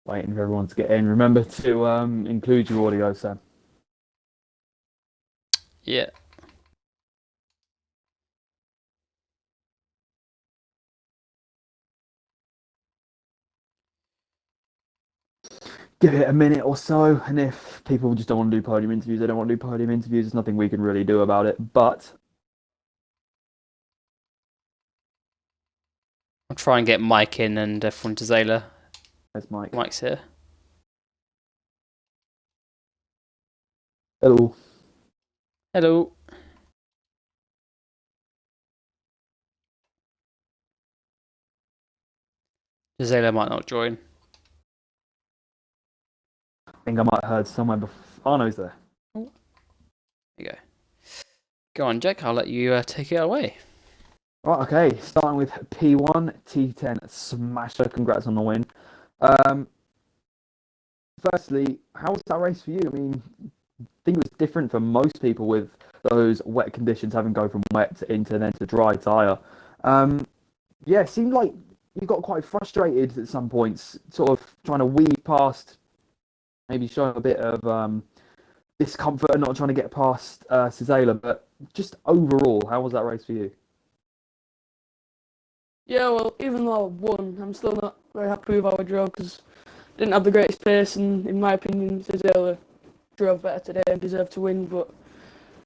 Waiting for everyone to get in. Remember to include your audio, Sam. Yeah. Give it a minute or so, and if people just don't want to do podium interviews, they don't want to do podium interviews. There's nothing we can really do about it, but I'll try and get Mike in and everyone to Zayla. there's Mike. Mike's here. Hello. Hello. Zayla might not join. I think I might have heard somewhere before. Oh, no, he's there. There you go. Go on, Jack. I'll let you take it away. Right, okay, starting with P1, T10 Smasher. Congrats on the win. Um, Firstly, how was that race for you? I mean, I think it was different for most people with those wet conditions, having go from wet to into then to dry tyre. Um, yeah, it seemed like you got quite frustrated at some points, sort of trying to weave past, maybe showing a bit of discomfort and not trying to get past Cizela. But just overall, how was that race for you? Yeah, well, even though I won, I'm still not very happy with how I drove because I didn't have the greatest pace, and in my opinion, Cizela drove better today and deserved to win. But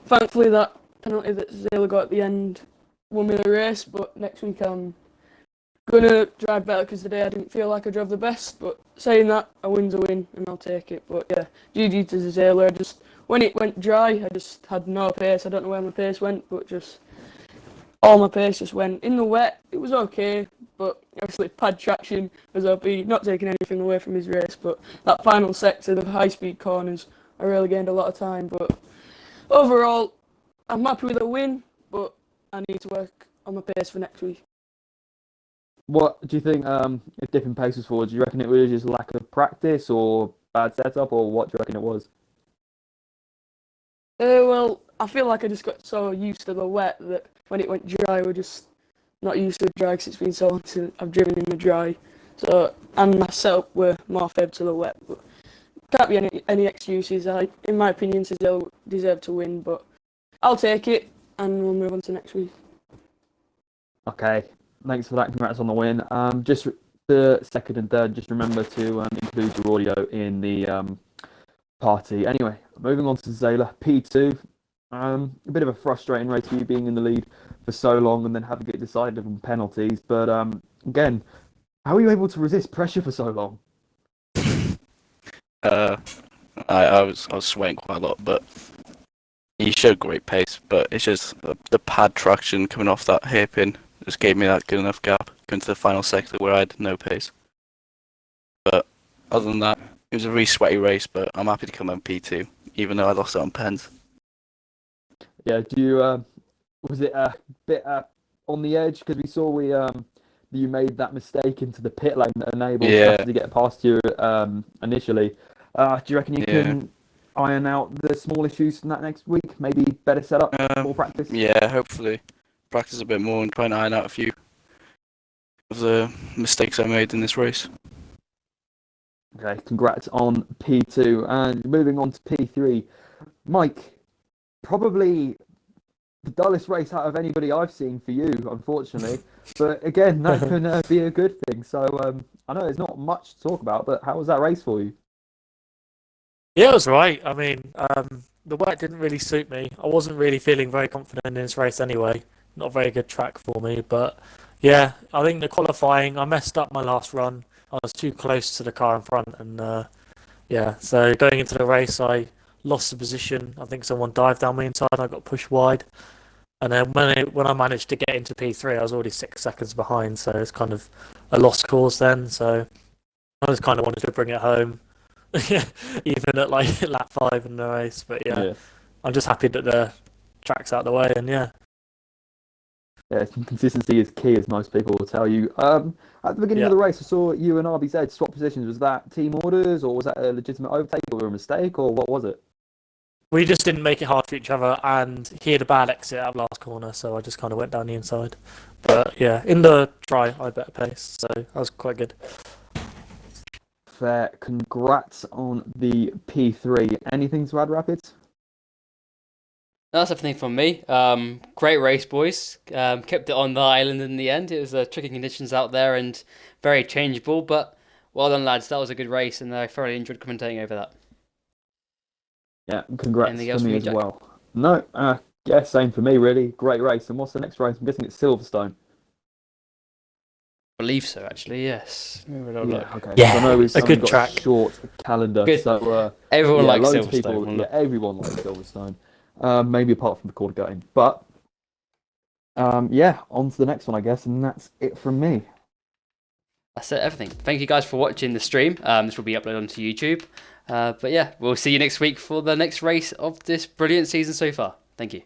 thankfully, that penalty that Cizela got at the end won me the race. But next week, I'm gonna drive better because today I didn't feel like I drove the best. But saying that, a win's a win, and I'll take it. But yeah, GG to Cizela. When it went dry, I just had no pace. I don't know where my pace went, but just all my pace just went. In the wet, it was okay, but obviously pad traction was OP, not taking anything away from his race, but that final sector, the high-speed corners, I really gained a lot of time. But overall, I'm happy with a win, but I need to work on my pace for next week. What do you think if dipping pace was for? Do you reckon it was just lack of practice or bad setup, or what do you reckon it was? Well, I feel like I just got so used to the wet that when it went dry, we're just not used to dry because it's been so long since I've driven in the dry. So, and my setup were more favoured to the wet. But can't be any excuses. In my opinion, Cizelle deserved to win, but I'll take it, and we'll move on to next week. Okay, thanks for that. Congrats on the win. Just the second and third, just remember to include your audio in the party. Anyway, moving on to Zayla, P2. A bit of a frustrating race for you being in the lead for so long and then having to get decided on penalties. But again, how are you able to resist pressure for so long? I was sweating quite a lot, but he showed great pace. But it's just the pad traction coming off that hairpin just gave me that good enough gap going to the final sector where I had no pace. But other than that, it was a really sweaty race. But I'm happy to come on P2, even though I lost it on pens. Yeah, do you was it a bit on the edge because we saw you made that mistake into the pit lane that enabled Stafford to get past you initially. Do you reckon you can iron out the small issues from that next week? Maybe better setup, more practice? Yeah, hopefully practice a bit more and try and iron out a few of the mistakes I made in this race. Okay, congrats on P2. And moving on to P3. Mike, probably the dullest race out of anybody I've seen for you, unfortunately. But again, that can be a good thing. So I know there's not much to talk about, but how was that race for you? Yeah, it was right. I mean, the wet didn't really suit me. I wasn't really feeling very confident in this race anyway. Not a very good track for me, but yeah, I think the qualifying, I messed up my last run. I was too close to the car in front, and yeah, so going into the race, I lost the position. I think someone dived down my inside. I got pushed wide, and then when I managed to get into P3, I was already 6 seconds behind. So it's kind of a lost cause then. So I just kind of wanted to bring it home. Even at like lap 5 in the race, but yeah, I'm just happy that the track's out of the way, and yeah, consistency is key, as most people will tell you. At the beginning of the race, I saw you and RBZ swap positions. Was that team orders, or was that a legitimate overtake, or a mistake, or what was it? we just didn't make it hard for each other, and he had a bad exit out of last corner, so I just kind of went down the inside. But yeah, in the try, I had better pace, so that was quite good. Fair. Congrats on the P3. Anything to add, Rapids? That's everything from me. Great race, boys. Kept it on the island in the end. It was tricky conditions out there and very changeable, but well done, lads. That was a good race, and I thoroughly enjoyed commentating over that. Yeah, congrats Anything for else from me you, as Jack? well. No, yeah, same for me, really. Great race. And what's the next race? I'm guessing it's Silverstone. I believe so, actually, yes. Okay. Yeah, So I know we've a good got track. a short calendar, Good. so Everyone likes loads of Silverstone. people. Yeah, everyone likes Silverstone. Maybe apart from the quarter going, but yeah, on to the next one, I guess, and that's it from me. That's it, everything. Thank you guys for watching the stream. This will be uploaded onto YouTube. But yeah, we'll see you next week for the next race of this brilliant season so far. Thank you.